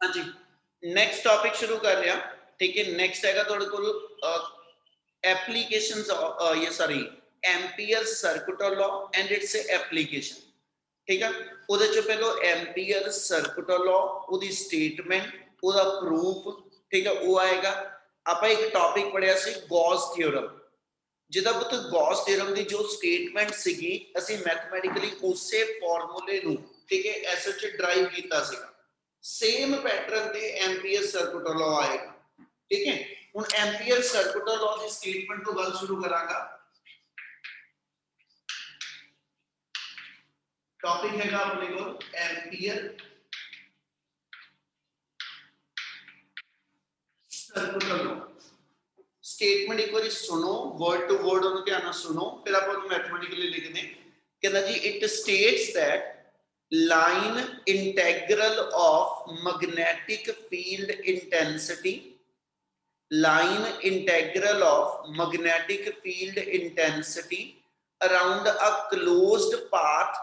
हाँ जी, next topic शुरू कर रहे हैं। ठीक है, नेक्स्ट हैगा तुहाडे कोल एप्लीकेशंस ये sorry ampere circular law and its application. ठीक है, ਉਹਦੇ ਚੋਂ ਪਹਿਲਾਂ एम्पीयर सर्कुलर लॉ ਉਹਦੀ स्टेटमेंट ਉਹਦਾ प्रूफ। ठीक है, वो आएगा। ਆਪਾਂ एक टॉपिक पढ़िया सी गॉस थ्योरम, जिदा पुत गॉस थ्योरम की जो स्टेटमेंट सीगी ਅਸੀਂ मैथमैटिकली उसे फॉर्मूले ਨੂੰ ठीक है एस च ड्राइव ਕੀਤਾ ਸੀਗਾ। सेम पैटर्न ते एम्पीयर सर्कुलर लॉ आएगा। ठीक है, हुन एम्पीयर सर्कुलर लॉ की स्टेटमेंट तो गल शुरू करांगा। टॉपिक हैगा अपने को एम्पीयर सर्कुलर लॉ। स्टेटमेंट एक बार सुनो, वर्ड टू वर्ड उन्हें ध्यान सुनो, फिर आप मैथमेटिकली लिख दें। कहना जी it states that line integral of magnetic field intensity, line integral of magnetic field intensity around a closed path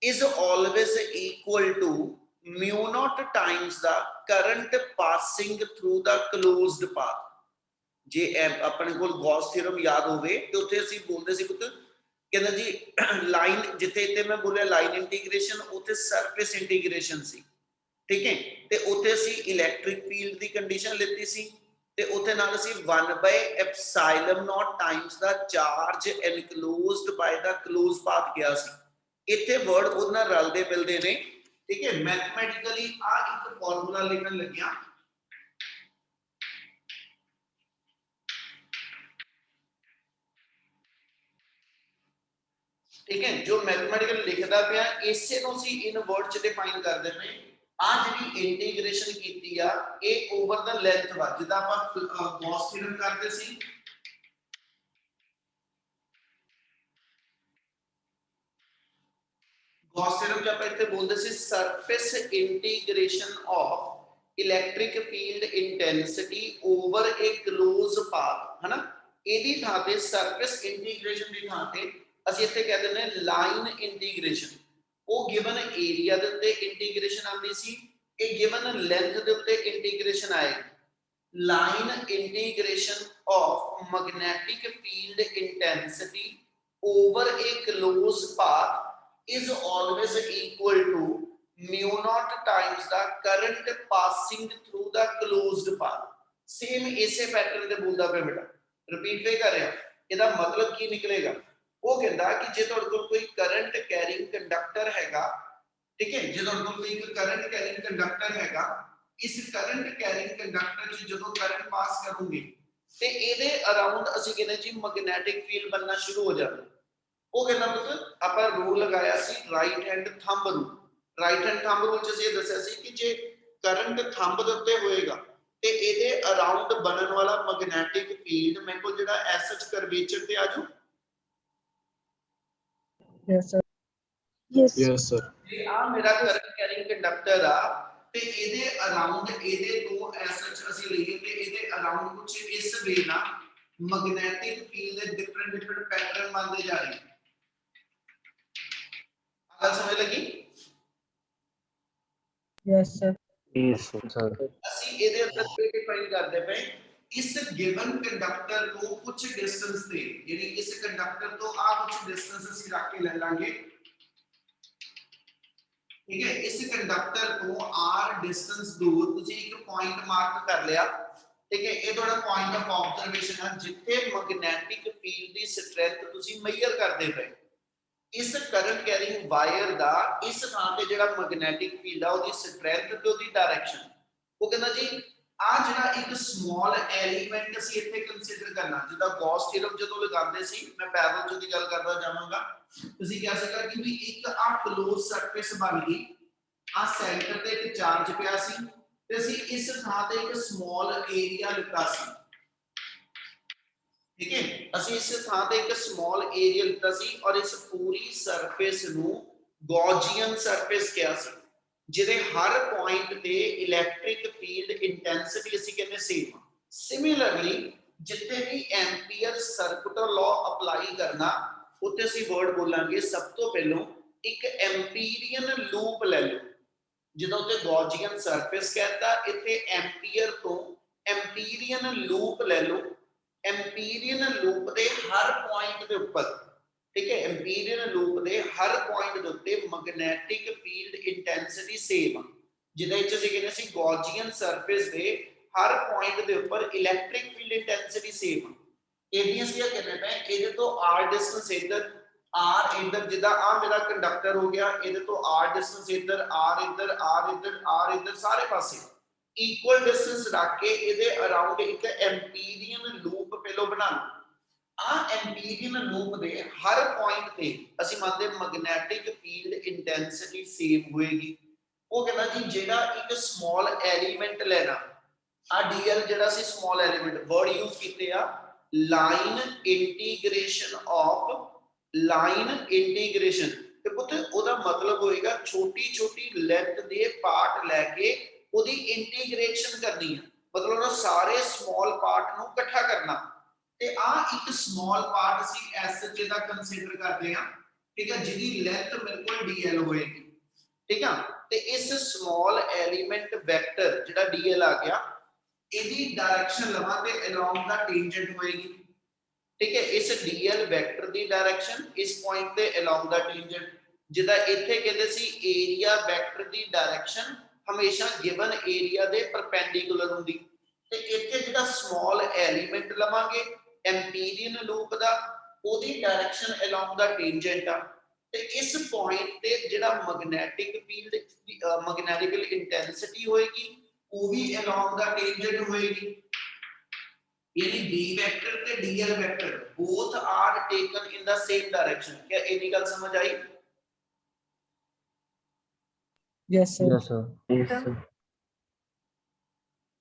is always equal to mu naught times the current passing through the closed path। जे अपने को Gauss theorem याद होवे तो उत्थे ਅਸੀਂ ਬੋਲਦੇ ਸੀ ਪੁੱਤ कहना जी लाइन जिथे इतने मैं बोलिया लाइन इंटीग्रेशन उथे सरफेस इंटीग्रेशन सी। ठीक है, ते उथे असी इलैक्ट्रिक फील्ड दी कंडीशन लेती सी ते उथे नाल असी 1/ε0 times the charge enclosed by the close path किया सी। इथे वर्ड उहदे नाल रलदे मिलदे ने। ठीक है, मैथमेटिकली आ एक फार्मूला लिखण लगिया। ठीक है, जो मैथमेटिकल लिखदा पिया इसे नु सी इन वर्ड च डिफाइन कर देने। आ जी इंटीग्रेशन कीती आ ए ओवर द लेंथ वा जिदा ਆਪਾਂ गॉस थ्योरम करते सी। गॉस थ्योरम च ਆਪਾਂ ਇੱਥੇ बोलते सी surface integration of electric field intensity over a close path है ना। एदी थां ते सरफेस इंटीग्रेशन दी थां ते ਅਸੀਂ ਇੱਥੇ ਕਹਿ ਦਿੰਦੇ ਹਾਂ ਲਾਈਨ ਇੰਟੀਗ੍ਰੇਸ਼ਨ। ਉਹ ਗਿਵਨ ਏਰੀਆ ਦੇ ਉੱਤੇ ਇੰਟੀਗ੍ਰੇਸ਼ਨ ਆਉਂਦੀ ਸੀ, ਇਹ ਗਿਵਨ ਲੈਂਥ ਦੇ ਉੱਤੇ ਇੰਟੀਗ੍ਰੇਸ਼ਨ ਆਏਗੀ। Line integration of magnetic field intensity over a close path is always equal to mu naught times the current passing through the closed path। Same इसे pattern ਦੇ ਬੋਲਦਾ ਪਿਆ ਬੇਟਾ, ਰਿਪੀਟ ਵੇ ਕਰ ਰਿਹਾ। ਇਹਦਾ ਮਤਲਬ ਕੀ ਨਿਕਲੇਗਾ? वो कहता कि जे तुहाडे कोल कोई करंट कैरिंग कंडक्टर हैगा। ठीक है, जे तुहाडे कोल कोई करंट कैरिंग कंडक्टर हैगा, इस करंट कैरिंग कंडक्टर च जदों करंट पास करूंगे ते इहदे अराउंड ਅਸੀਂ ਕਹਿੰਦੇ जी मैग्नेटिक फील्ड बनना शुरू हो जाता। वो कहता पुੱਤ ਆਪਾਂ रूल लगाया सी right hand thumb rule. Right hand thumb rule च ਅਸੀਂ ਦੱਸਿਆ ਸੀ कि जे करंट थंब ਦੇ ਉੱਤੇ ਹੋਏਗਾ ਤੇ ਇਹਦੇ ਅਰਾउंड ਬਣਨ ਵਾਲਾ मैग्नेटिक फील्ड ਮੇਰੇ ਕੋਲ ਜਿਹੜਾ ਐਸਐਚ ਕਰਵੇਚਰ ਤੇ ਆਜੂ। Yes sir. Yes sir. ये आ मेरा करंट कैरिंग कंडक्टर आ ते ਇਹਦੇ ਅਰਾउंड ਇਹਦੇ ਤੋਂ ਐਸਐਚ ਅਸੀਂ ਲਈਏ ਤੇ ਇਹਦੇ ਅਰਾउंड ਕੁਝ ਇਸ ਵੇ ਨਾਲ ਮੈਗਨੈਟਿਕ ਫੀਲਡ ਦੇ डिफरेंट ਪੈਟਰਨ ਬਣਦੇ ਜਾ ਰਹੇ। ਆਹ ਸਮਝ ਲੱਗੀ? Yes sir. Yes sir। ਅਸੀਂ ਇਹਦੇ ਅੰਦਰ ਕੀ ਡਿਫਾਈਨ ਕਰਦੇ ਪਏ, ਇਸ ਗਿਵਨ ਕੰਡਕਟਰ ਤੋਂ ਕੁਝ ਡਿਸਟੈਂਸ ਤੇ ਯਾਨੀ ਇਸ ਕੰਡਕਟਰ ਤੋਂ ਆ ਕੁਝ ਡਿਸਟੈਂਸ ਅਸੀਂ ਰੱਖ ਕੇ ਲੈ ਲਾਂਗੇ। ठीक है, इस कंडक्टर को r डिस्टेंस दूर तुझे एक पॉइंट मार्क कर लिया। ठीक है, ये थोड़ा पॉइंट ऑफ ऑब्जर्वेशन है जिथे मैग्नेटिक फील्ड दी स्ट्रेंथ तुसी मेजर करदे पे। इस करंट कैरिंग वायर दा इस थां ते जेड़ा मैग्नेटिक फील्ड आ ओदी स्ट्रेंथ ते ओदी डायरेक्शन वो कहंदा जी आ जेड़ा एक स्मॉल एलिमेंट ਅਸੀਂ ਇੱਥੇ ਕੰਸੀਡਰ ਕਰਨਾ। ਜਿੱਦਾਂ ਗੌਸ ਥਿਊਰਮ ਜਦੋਂ ਲਗਾਉਂਦੇ ਸੀ, ਮੈਂ ਪੈਰਲਲ ਚ ਦੀ ਗੱਲ ਕਰਦਾ ਜਾਵਾਂਗਾ। ਤੁਸੀਂ ਕਹਿ ਸਕਦਾ ਕਿ ਵੀ ਇੱਕ ਆ ਕਲੋਜ਼ ਸਰਫੇਸ ਬਣ ਗਈ, ਆ ਸੈਂਟਰ ਤੇ ਇੱਕ ਚਾਰਜ ਪਿਆ ਸੀ ਤੇ ਅਸੀਂ ਇਸ ਥਾਂ ਤੇ ਇੱਕ ਸਮਾਲ ਏਰੀਆ ਲਿੱਤਾ ਸੀ। ठीक है, ਅਸੀਂ ਇਸ ਥਾਂ ਤੇ ਇੱਕ ਸਮਾਲ ਏਰੀਆ ਲਿੱਤਾ ਸੀ ਔਰ ਇਸ ਪੂਰੀ ਸਰਫੇਸ ਨੂੰ ਗੌਸੀਅਨ ਸਰਫੇਸ ਕਿਹਾ ਸੀ, ਜਿਹਦੇ ਹਰ ਪੁਆਇੰਟ ਤੇ ਇਲੈਕਟ੍ਰਿਕ ਫੀਲਡ ਇੰਟੈਂਸਿਟੀ ਅਸੀਂ ਕਹਿੰਦੇ ਸੇਮ। ਸਿਮਿਲਰਲੀ ਜਿੱਥੇ ਵੀ ਐਂਪੀਅਰ ਸਰਕੂਲਰ ਲਾਅ ਅਪਲਾਈ ਕਰਨਾ ਉੱਥੇ ਅਸੀਂ ਵਰਡ ਬੋਲਾਂਗੇ ਸਭ ਤੋਂ ਪਹਿਲਾਂ ਇੱਕ ਐਂਪੀਰੀਅਨ ਲੂਪ ਲੈ ਲਓ। ਜਦੋਂ ਤੇ ਗੌਜੀਅਨ ਸਰਫੇਸ कहता, ਇੱਥੇ एम्पीयर तो एम्पीरियन लूप ले लो, एम्पीरियन लूप ਦੇ हर पॉइंट ਦੇ ਉੱਪਰ, ठीक है, एम्पीरियन लूप ਦੇ हर पॉइंट ਦੇ ਉੱਤੇ मैग्नेटिक फील्ड इंटेंसिटी सेम, ਜਿਹਦੇ ਵਿੱਚ ਅਸੀਂ ਕਹਿੰਦੇ ਸੀ ਗੌਜੀਅਨ ਸਰਫੇਸ ਦੇ हर पॉइंट ਦੇ ਉੱਪਰ इलेक्ट्रिक फील्ड इंटेंसिटी सेम। ਇਹਦੀਆਂ ਅਸੀਂ ਕਹਿੰਦੇ ਪਏ ਇਹਦੇ ਤੋਂ r डिस्टेंस ਇੱਧਰ, r इधर, जिदा आ मेरा कंडक्टर हो गया, इधर तो r डिस्टेंस इधर, r इधर, r इधर, r इधर, सारे पासे इक्वल डिस्टेंस रख के इहदे अराउंड एक एम्पीरियन लूप पहलो बना लो। आ एम्पीरियन लूप दे हर पॉइंट ते ਅਸੀਂ ਮੰਨਦੇ मैग्नेटिक फील्ड इंटेंसिटी सेम होएगी। ਉਹ ਕਹਿੰਦਾ ਜੀ ਜਿਹੜਾ ਇੱਕ ਸਮਾਲ ਐਲੀਮੈਂਟ ਲੈਣਾ, ਆ ਡੀਐਲ ਜਿਹੜਾ ਸੀ ਸਮਾਲ ਐਲੀਮੈਂਟ ਵਰਡ ਯੂਜ਼ ਕੀਤੇ ਆ, line integration of, line integration ਤੇ ਪੁੱਤ ਉਹਦਾ ਮਤਲਬ ਹੋਏਗਾ ਛੋਟੀ ਛੋਟੀ ਲੈਂਥ ਦੇ ਪਾਰਟ ਲੈ ਕੇ ਉਹਦੀ ਇੰਟੀਗ੍ਰੇਸ਼ਨ ਕਰਨੀ ਹੈ, ਮਤਲਬ ਉਹ ਸਾਰੇ ਸਮਾਲ ਪਾਰਟ ਨੂੰ ਇਕੱਠਾ ਕਰਨਾ। ਤੇ ਆ ਇੱਕ ਸਮਾਲ ਪਾਰਟ ਅਸੀਂ ਐਸ ਜਿਹਦਾ ਕੰਸੀਡਰ ਕਰਦੇ ਆ, ਠੀਕ ਹੈ, ਜਿਹਦੀ ਲੈਂਥ ਮੇਰੇ ਕੋਲ ਡੀਐਲ ਹੋਏਗੀ, ਠੀਕ ਆ। ਤੇ ਇਸ ਸਮਾਲ ਐਲੀਮੈਂਟ ਵੈਕਟਰ ਜਿਹੜਾ ਡੀਐਲ ਆ ਗਿਆ, ਇਹਦੀ ਡਾਇਰੈਕਸ਼ਨ ਲਵਾਂ ਤੇ ਅਲੋਂਗ ਦਾ ਟੈਂਜੈਂਟ ਹੋਏਗੀ, ठीक है, इस डीएल वेक्टर दी डायरेक्शन इस पॉइंट पे अलोंग द टेंजेंट, जिदा इथे कहते सी एरिया वेक्टर दी डायरेक्शन हमेशा गिवन एरिया दे परपेंडिकुलर हुंदी। ते इथे जिहड़ा स्मॉल एलिमेंट लवांगे एम्पीरियन लूप दा, ओदी डायरेक्शन अलोंग द टेंजेंट आ। ते इस पॉइंट ते जिहड़ा मैग्नेटिक फील्ड मैग्नेटिकल इंटेंसिटी होएगी वो भी अलोंग द टेंजेंट होएगी, यानी d वेक्टर ते dl vector both are taken in the same direction। क्या इतनी गल समझ आई? Yes, sir. Yes, sir. Yes, sir.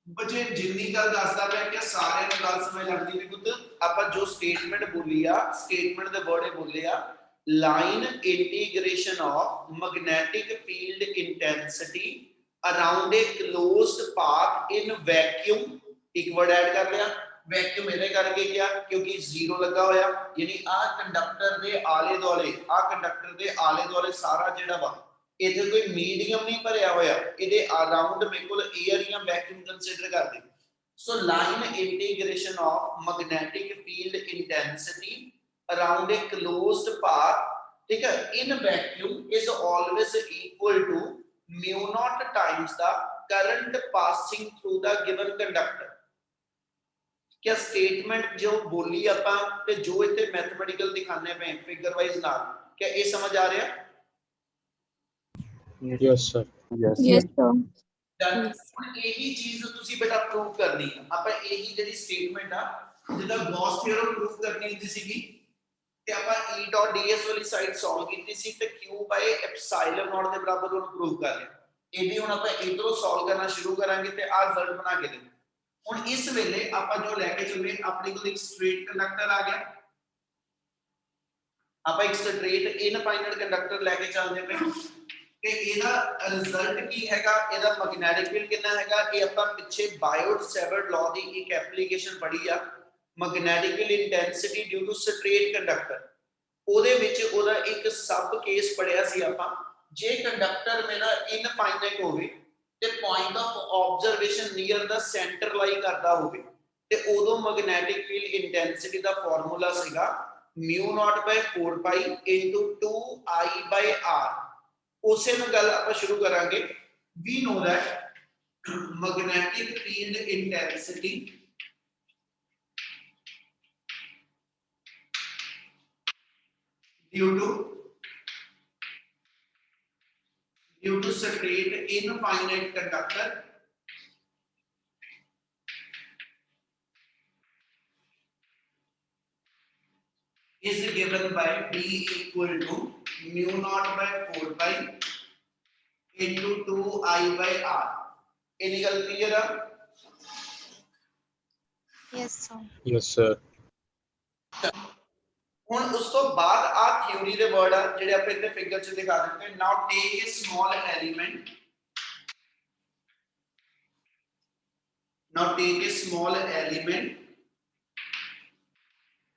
बच्चे जिन्नी गल दसदा पिया कि सारे ਨੂੰ गल समझ लगदी भी पुੱਤ, ਆਪਾਂ जो स्टेटमेंट बोली आ, स्टेटमेंट ਦੇ वर्ड बोले आ, line integration of magnetic field intensity around a closed path in vacuum, एक वर्ड ऐड कर लिया वैक्यूम ਇਹਦੇ ਕਰਕੇ ਗਿਆ ਕਿਉਂਕਿ ਜ਼ੀਰੋ ਲੱਗਾ ਹੋਇਆ, ਯਾਨੀ ਆ ਕੰਡਕਟਰ ਦੇ ਆਲੇ ਦੁਆਲੇ, ਆ ਕੰਡਕਟਰ ਦੇ ਆਲੇ ਦੁਆਲੇ ਸਾਰਾ ਜਿਹੜਾ ਵਾ ਇਹਦੇ ਕੋਈ ਮੀਡੀਅਮ ਨਹੀਂ ਭਰਿਆ ਹੋਇਆ, ਇਹਦੇ ਅਰਾਊਂਡ ਮੇਰੇ ਕੋਲ 에ਅਰ ਜਾਂ ਵੈਕਿਊਮ ਕੰਸੀਡਰ ਕਰਦੇ। So line integration of magnetic field intensity around a closed path, ਠੀਕ ਹੈ, in vacuum is always equal to mu naught times the current passing through the given conductor। क्या statement जो बोली ਆਪਾਂ ਤੇ ਜੋ ਇੱਥੇ ਮੈਥਮੈਟੀਕਲ ਦਿਖਾਣੇ ਪਏ ਫਿਗਰ ਵਾਈਜ਼ ਨਾਲ, क्या ਇਹ ਸਮਝ ਆ ਰਿਹਾ? Yes, sir. Yes. Yes, sir. ਹੁਣ ਇਹੀ ਚੀਜ਼ ਤੁਸੀਂ ਬੇਟਾ ਪ੍ਰੂਵ ਕਰਨੀ ਹੈ। ਆਪਾਂ ਇਹੀ ਜਿਹੜੀ ਸਟੇਟਮੈਂਟ ਆ ਜਿਹਦਾ ਗੌਸ ਥਿਓਰਮ ਪ੍ਰੂਵ ਕਰਨੀ ਹੁੰਦੀ ਸੀਗੀ, ਤੇ ਆਪਾਂ E.ds ਵਾਲੀ ਸਾਈਡ ਸੋਲਵ ਕੀਤੀ ਸੀ ਤੇ Q ਬਾਈ ਐਪਸਾਈਲਨ ਨੋਟ ਦੇ ਬਰਾਬਰ ਉਹਨੂੰ ਪ੍ਰੂਵ ਕਰ ਲਿਆ। ਇਹ ਵੀ ਹੁਣ ਆਪਾਂ ਇਧਰੋਂ ਸੋਲਵ ਕਰਨਾ ਸ਼ੁਰੂ ਕਰਾਂਗੇ ਤੇ ਆ ਰਿਜ਼ਲਟ ਬਣਾ ਕੇ ਦੇਖੋ। ਹੁਣ ਇਸ ਵੇਲੇ ਆਪਾਂ ਜੋ ਲੈ ਕੇ ਚੱਲੇ, ਆਪਣੇ ਕੋਲ ਇੱਕ ਸਟ੍ਰੇਟ ਕੰਡਕਟਰ ਆ ਗਿਆ, ਆਪਾਂ ਇੱਕ ਸਟ੍ਰੇਟ ਇਨਫਾਈਨਾਈਟ ਕੰਡਕਟਰ ਲੈ ਕੇ ਚੱਲਦੇ ਪਏ ਤੇ ਇਹਦਾ ਰਿਜ਼ਲਟ ਕੀ ਹੈਗਾ, ਇਹਦਾ ਮੈਗਨੈਟਿਕ ਫੀਲਡ ਕਿੰਨਾ ਹੈਗਾ, ਇਹ ਆਪਾਂ ਪਿੱਛੇ ਬਾਇਓਟ-ਸੇਵਰਟ ਲਾਅ ਦੀ ਇੱਕ ਐਪਲੀਕੇਸ਼ਨ ਪੜ੍ਹੀ ਆ, magnetic field intensity due to straight conductor. ਉਹਦੇ ਵਿੱਚ ਉਹਦਾ ਇੱਕ ਸਬ ਕੇਸ ਪੜਿਆ ਸੀ ਆਪਾਂ, ਜੇ ਕੰਡਕਟਰ ਮੇਰਾ ਇਨਫਾਈਨਾਈਟ ਹੋਵੇ ਤੇ point of observation near the centre ਲਾਈ ਕਰਦਾ ਹੋਵੇ ਤੇ ਉਦੋਂ ਮੈਗਨੈਟਿਕ ਫੀਲਡ ਇੰਟੈਂਸਿਟੀ ਦਾ ਫਾਰਮੂਲਾ ਸੀਗਾ mu naught by 4 pi into 2I by r। ਉਸੇ ਨੂੰ ਗੱਲ ਆਪਾਂ ਸ਼ੁਰੂ ਕਰਾਂਗੇ। we know that magnetic field intensity due to straight infinite conductor is given by d equal to mu naught by 4 pi into 2I by r। any ਗੱਲ clear ਆ? Yes, sir. Yes, sir. ਹੁਣ ਉਸ ਤੋਂ ਬਾਅਦ ਆ theory ਦੇ word ਆ ਜਿਹੜੇ ਆਪਾਂ ਇੱਥੇ ਫਿਗਰ 'ਚ ਦਿਖਾ ਦਿੱਤੇ। Now take a small element, now take a small element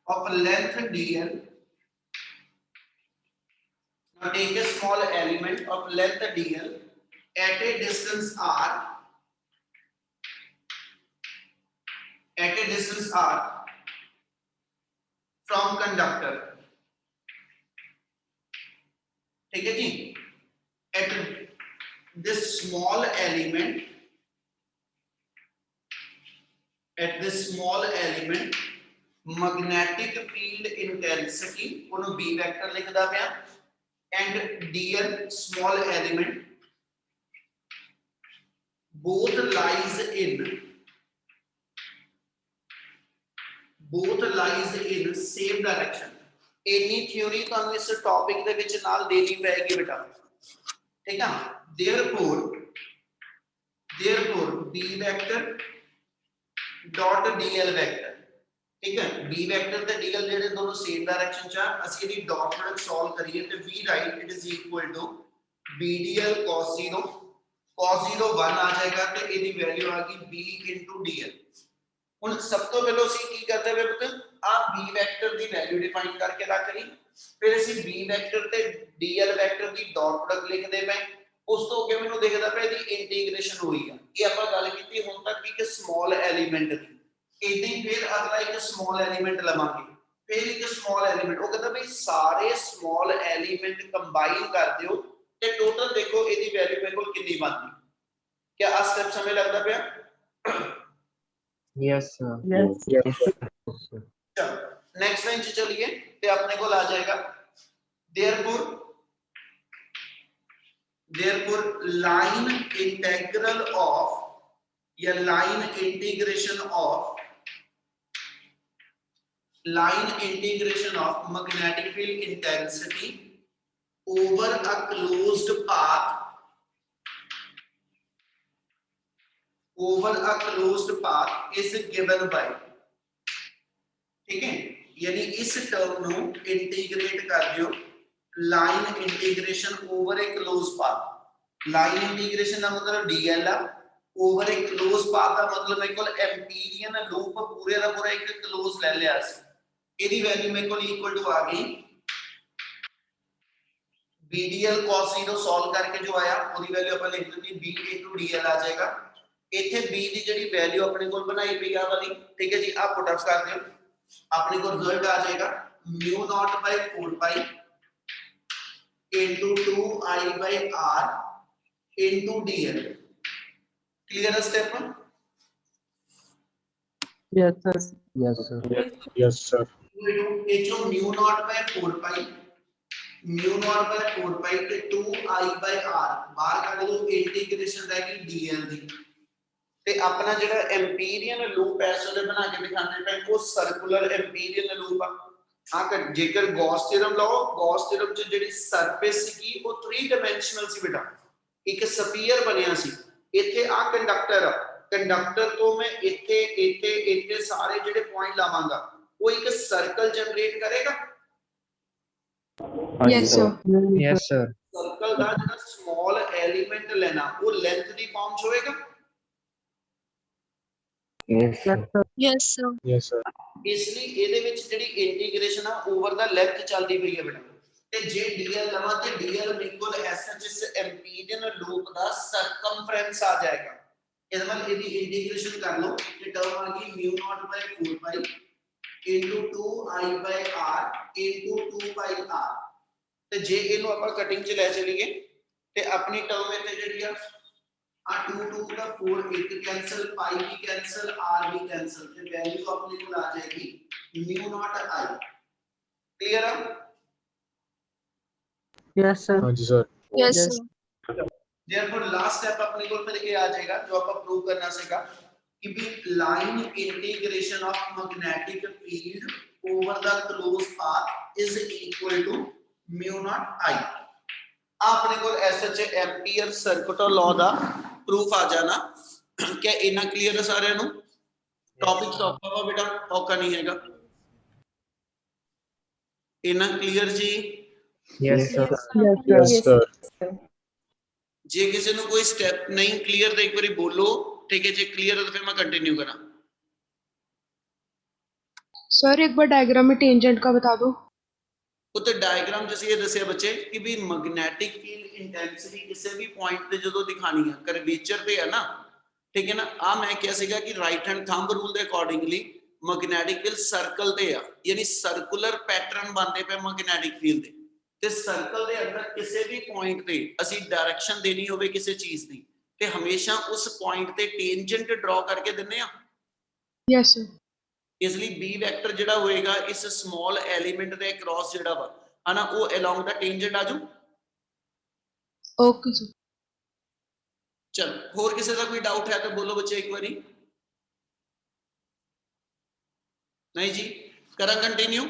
of length dl, now take a small element of length dl at a distance r from conductor, ठीक है जी, at this small element, magnetic field intensity ਉਹਨੂੰ b vector ਲਿਖਦਾ ਪਿਆ, and dl small element both lies in same direction। ਇੰਨੀ theory ਤੁਹਾਨੂੰ ਇਸ topic ਦੇ ਵਿੱਚ ਨਾਲ ਦੇਣੀ ਪੈਗੀ ਬੇਟਾ, ਠੀਕ ਆ। therefore b vector dot dl vector, ठीक है, b vector ਤੇ dl ਜਿਹੜੇ ਦੋਨੋਂ ਸੇਮ ਡਾਇਰੈਕਸ਼ਨ ਚ ਆ, ਅਸੀਂ ਇਹਦੀ ਡਾਟ ਪ੍ਰੋਡਕਟ ਸੋਲਵ ਕਰੀਏ ਤੇ v right it is equal to bdl cos 0 1 ਆ ਜਾਏਗਾ ਤੇ ਇਹਦੀ ਵੈਲਿਊ ਆ ਗਈ b dl। ਹੁਣ ਸਭ ਤੋਂ ਪਹਿਲਾਂ ਅਸੀਂ ਕੀ ਕਰਦੇ ਵੇ ਪੁੱਤ, ਆ b ਵੈਕਟਰ ਦੀ ਵੈਲਿਊ ਡਿਫਾਈਨ ਕਰਕੇ ਰੱਖ ਲਈ, ਫਿਰ ਅਸੀਂ b ਵੈਕਟਰ ਤੇ dl ਵੈਕਟਰ ਦੀ ਡਾਟ ਪ੍ਰੋਡਕਟ ਲਿਖਦੇ ਪਏ। ਉਸ ਤੋਂ ਅੱਗੇ ਮੈਨੂੰ ਦਿਖਦਾ ਪਿਆ ਇਹਦੀ ਇੰਟੀਗ੍ਰੇਸ਼ਨ ਹੋਈ ਆ, ਇਹ ਆਪਾਂ ਗੱਲ ਕੀਤੀ ਹੁਣ ਤੱਕ ਕਿ ਸਮਾਲ ਐਲੀਮੈਂਟ ਦੀ, ਇਦਾਂ ਹੀ ਫਿਰ ਅਗਲਾ ਇੱਕ ਸਮਾਲ ਐਲੀਮੈਂਟ ਲਵਾਂਗੇ, ਫਿਰ ਇੱਕ ਸਮਾਲ ਐਲੀਮੈਂਟ। ਉਹ ਕਹਿੰਦਾ ਬਈ ਸਾਰੇ ਸਮਾਲ ਐਲੀਮੈਂਟ ਕੰਬਾਈਨ ਕਰ ਦਿਓ ਤੇ ਟੋਟਲ ਦੇਖੋ ਇਹਦੀ ਵੈਲਿਊ ਮੇਰੇ ਕੋਲ ਕਿੰਨੀ ਬਣਦੀ। क्या आ स्टेप समय लगता पिया? Yes sir. Yes. चलो नेक्स्ट लाइन से चलिए ते अपने को आ जाएगा therefore line integral of या line integration of magnetic field intensity over a closed path is given by, ठीक है, यानी इस टर्म नु इंटीग्रेट कर दियो, line integration over a close path. Line integration का मतलब dl uh, over a close path का मतलब मेरे को एम्पीरियन लूप पूरे का पूरा एक क्लोज ले लिया सी, एदी वैल्यू मेरे को इक्वल टू आ गई bdl cos 0 सॉल्व करके जो आया ओदी वैल्यू अपन लिख दी b dl आ जाएगा। इथे b ਦੀ ਜਿਹੜੀ ਵੈਲਿਊ ਆਪਣੇ ਕੋਲ ਬਣਾਈ ਪਈ ਆ ਵਾਲੀ, ਠੀਕ ਹੈ ਜੀ, ਆ ਪੁੱਟ ਅਪ ਕਰ ਦਿਓ, ਆਪਣੇ ਕੋਲ ਰਿਜ਼ਲਟ ਆ ਜਾਏਗਾ mu naught by 4 pi into 2I by r into dl। Clear है step? Yes, sir. Yes sir. Yes, sir. ये जो mu naught by 4 pi ਤੇ 2I by r ਬਾਹਰ ਕੱਢ ਲਓ, ਇੰਟੀਗ੍ਰੇਸ਼ਨ ਰਹਿ ਗਈ dl ਦੀ, ਤੇ ਆਪਣਾ ਜਿਹੜਾ ਐਮਪੀਰੀਅਨ ਲੂਪ ਹੈ ਉਹਦੇ ਬਣਾ ਕੇ ਦਿਖਾਉਂਦੇ ਪਏ, ਉਹ ਸਰਕੂਲਰ ਐਮਪੀਰੀਅਨ ਲੂਪ ਆ। ਹਾਂ ਜੇਕਰ ਗੌਸ ਥਿਅਰਮ ਲਓ, ਗੌਸ ਥਿਅਰਮ ਚ ਜਿਹੜੀ ਸਰਫੇਸ ਸੀਗੀ ਉਹ 3 ਡਾਈਮੈਂਸ਼ਨਲ ਸੀ ਬੇਟਾ, ਇੱਕ ਸਫੀਅਰ ਬਣਿਆ ਸੀ। ਇੱਥੇ ਆ ਕੰਡਕਟਰ ਆ, ਕੰਡਕਟਰ ਤੋਂ ਮੈਂ ਇੱਥੇ ਸਾਰੇ ਜਿਹੜੇ ਪੁਆਇੰਟ ਲਾਵਾਂਗਾ ਉਹ ਇੱਕ ਸਰਕਲ ਜਨਰੇਟ ਕਰੇਗਾ। Yes sir. Yes sir. Circle ਦਾ ਜਿਹੜਾ ਸਮਾਲ ਐਲੀਮੈਂਟ ਲੈਣਾ ਉਹ ਲੈਂਥ ਦੀ ਫਾਰਮ ਚ ਹੋਏਗਾ। Yes sir. Yes, sir. Yes, sir. ਇਸ ਲਈ ਇਹਦੇ ਵਿੱਚ ਜਿਹੜੀ ਇੰਟੀਗ੍ਰੇਸ਼ਨ ਆ ਓਵਰ ਦਾ ਲੈਂਥ ਚੱਲਦੀ ਪਈ ਹੈ ਬੇਟਾ, ਤੇ ਜੇ dl ਲਵਾਂ ਤੇ dl ਇਕੁਅਲ ਐਸਐਚ ਇਸ ਐਮਪੀਰੀਅਨ ਲੂਪ ਦਾ ਸਰਕਮਫਰੈਂਸ ਆ ਜਾਏਗਾ। ਇਹਦੇ ਨਾਲ ਇਹਦੀ ਇੰਟੀਗ੍ਰੇਸ਼ਨ ਕਰ ਲਓ ਤੇ ਟਰਮ ਆ ਗਈ mu naught by 4 pi into 2I by r into 2 pi r। ਤੇ ਜੇ ਇਹਨੂੰ ਆਪਾਂ ਕਟਿੰਗ ਚ ਲੈ ਚਲੀਏ ਤੇ ਆਪਣੀ ਟਰਮ ਇੱਥੇ ਜਿਹੜੀ ਆ 2 का 4 1 कैंसिल, पाई भी कैंसिल, r भी कैंसिल, तो वैल्यू अपने को आ जाएगी mu naught I। क्लियर है? Yes, sir. हाँ जी sir. Yes, sir. therefore last step अपने को फिर ये आ जाएगा जो आप प्रूव करना सीखा कि भी line integration of magnetic field over the close path is equal to mu naught I। अपने को एसएच एम्पीयर सर्किट लॉ दा प्रूफ आ जाना। क्या इना क्लियर है सारे नु? टॉपिक सौखा वा बेटा, औखा नहीं हैगा, इना क्लियर जी? Yes sir. Yes, sir. जे किसी नु कोई स्टेप नहीं क्लियर तो एक बारी बोलो, ठीक है, जे क्लियर है तो फिर मैं कंटिन्यू करा। सर एक बार डायग्राम में टेंजेंट का बता दो। उत्ते डायग्राम च ये दसिया बच्चे कि भी मैग्नेटिक फील्ड इंटेंसिटी किसी भी पॉइंट ते जो दिखानी है करवेचर पे है ना, ठीक है ना। आ मैं क्या सीगा कि राइट हैंड थंब रूल के अकॉर्डिंगली मैग्नेटिक फील्ड सर्कल ते आ, यानी सर्कुलर पैटर्न बनते पे मैग्नेटिक फील्ड ते सर्कल के अंदर किसी भी पॉइंट पे असी डायरेक्शन देनी होवे किसी चीज की ते हमेशा उस पॉइंट ते टेंजेंट ड्रॉ करके दिन्ने आ। Yes, sir. इसलिए बी वैक्टर जिहड़ा होएगा इस स्मॉल एलिमेंट दे क्रॉस जिहड़ा वा है ना वो अलोंग द टेंजेंट आजू। Okay, sir. चल होर किसी का कोई डाउट है तो बोलो बच्चे एक बारी। नहीं जी, करा continue.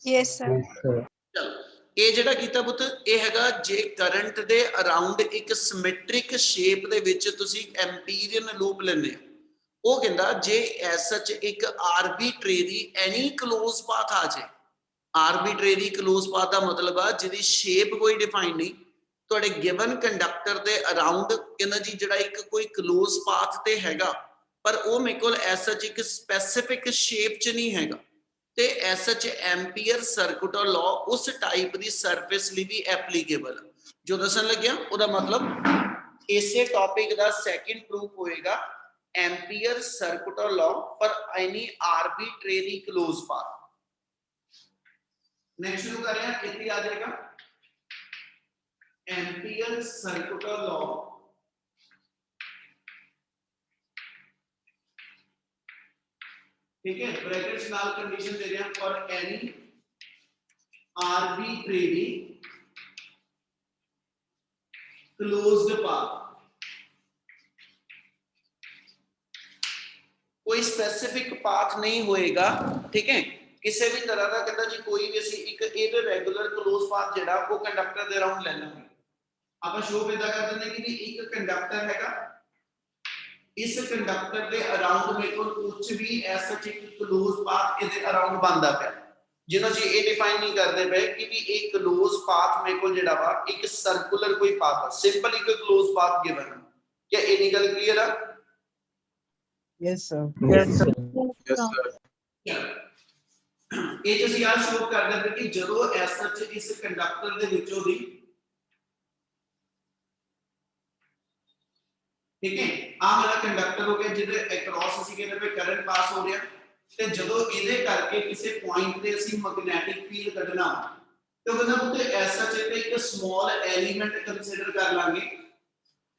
Yes, sir. Yes, sir. चल ये जिहड़ा कीता पुੱਤ ਇਹ ਹੈਗਾ जे करंट दे अराउंड एक सिमेट्रिक शेप दे विच तुसी एम्पीरियन लूप लेने ਉਹ ਕਹਿੰਦਾ जे एज सच एक आर्बिट्रेरी एनी क्लोज पाथ आ जाए, आर्बिट्रेरी क्लोज पाथ का मतलब आ जिहदी शेप कोई डिफाइन नहीं ਤੁਹਾਡੇ गिवन कंडक्टर ਦੇ ਅਰਾਊਂਡ ਕਹਿੰਦਾ ਜੀ ਜਿਹੜਾ ਇੱਕ ਕੋਈ क्लोज पाथ ਤੇ ਹੈਗਾ ਪਰ ਉਹ ਮੇਰੇ ਕੋਲ ਐਸ ਸੱਚ ਇੱਕ ਸਪੈਸੀਫਿਕ ਸ਼ੇਪ ਚ ਨਹੀਂ ਹੈਗਾ ਤੇ ਐਸ ਸੱਚ ਐਂਪੀਅਰ ਸਰਕਟ ਲਾ ਉਸ ਟਾਈਪ ਦੀ ਸਰਫੇਸ ਲਈ ਵੀ ਐਪਲੀਕੇਬਲ ਜੋ ਦੱਸਣ ਲੱਗਿਆ ਉਹਦਾ ਮਤਲਬ ਇਸੇ ਟੌਪਿਕ ਦਾ ਸੈਕਿੰਡ ਪ੍ਰੂਫ ਹੋਏਗਾ ampere circular law for any arbitrary close path. Next शुरू कर रहे हैं, इतनी आ जाएगा एम्पियर सर्कुलर लॉ ठीक है, ब्रैकेट्स नाल कंडीशन दे रहे हैं for any arbitrary closed path. कोई स्पेसिफिक पाथ नहीं होएगा, ठीक है, किसी भी तरह का कहता जी कोई भी ਅਸੀਂ ਇੱਕ ਇਰरेगुलर क्लोज पाथ ਜਿਹੜਾ ਉਹ ਕੰਡਕਟਰ ਦੇ ਅਰਾਊਂਡ ਲੈ ਲਾਂਗੇ। ਆਪਾਂ ਸ਼ੋ ਇਦਾਂ ਕਰ ਦਿੰਦੇ ਕਿ ਵੀ ਇੱਕ ਕੰਡਕਟਰ ਹੈਗਾ, ਇਸ ਕੰਡਕਟਰ ਦੇ ਅਰਾਊਂਡ ਮੇਰੇ ਕੋਲ ਕੁਝ ਵੀ ਐਸਾ ਇੱਕ क्लोज पाथ ਇਹਦੇ ਅਰਾਊਂਡ ਬਣਦਾ ਪਿਆ ਜਿਹਨੂੰ ਅਸੀਂ ਇਹ ਡਿਫਾਈਨ ਨਹੀਂ ਕਰਦੇ ਪਏ ਕਿ ਵੀ ਇਹ क्लोज पाथ ਮੇਰੇ ਕੋਲ ਜਿਹੜਾ ਵਾ ਇੱਕ ਸਰਕੂਲਰ ਕੋਈ ਪਾਥ ਹੈ, ਸਿੰਪਲ ਇੱਕ क्लोज पाथ ਗਿਵਨ ਹੈ। क्या ਇਹ ਨਿਕਲ ਕਲੀਅਰ ਆ? Yes, sir. Yes, sir. Yes, sir. ਇਹ ਤੁਸੀਂ ਆ ਸ਼ੋ ਕਰ ਦਿੰਦੇ ਕਿ ਜਦੋਂ ਐਸ ਸੱਚ ਇਸ ਕੰਡਕਟਰ ਦੇ ਵਿੱਚੋਂ ਦੀ ਠੀਕ ਹੈ ਆ ਮੇਰਾ ਕੰਡਕਟਰ ਹੋ ਗਿਆ ਜਿਹਦੇ ਅਕ੍ਰੋਸ ਅਸੀਂ ਕਹਿੰਦੇ ਪਏ ਕਰੰਟ ਪਾਸ ਹੋ ਰਿਹਾ ਤੇ ਜਦੋਂ ਇਹਦੇ ਕਰਕੇ ਕਿਸੇ ਪੁਆਇੰਟ ਤੇ ਅਸੀਂ ਮੈਗਨੈਟਿਕ ਫੀਲਡ ਕੱਢਣਾ ਤੇ ਉਹ ਕਹਿੰਦਾ ਉੱਤੇ ਐਸ ਸੱਚ ਤੇ ਇੱਕ ਸਮਾਲ ਐਲੀਮੈਂਟ ਕੰਸੀਡਰ ਕਰ ਲਾਂਗੇ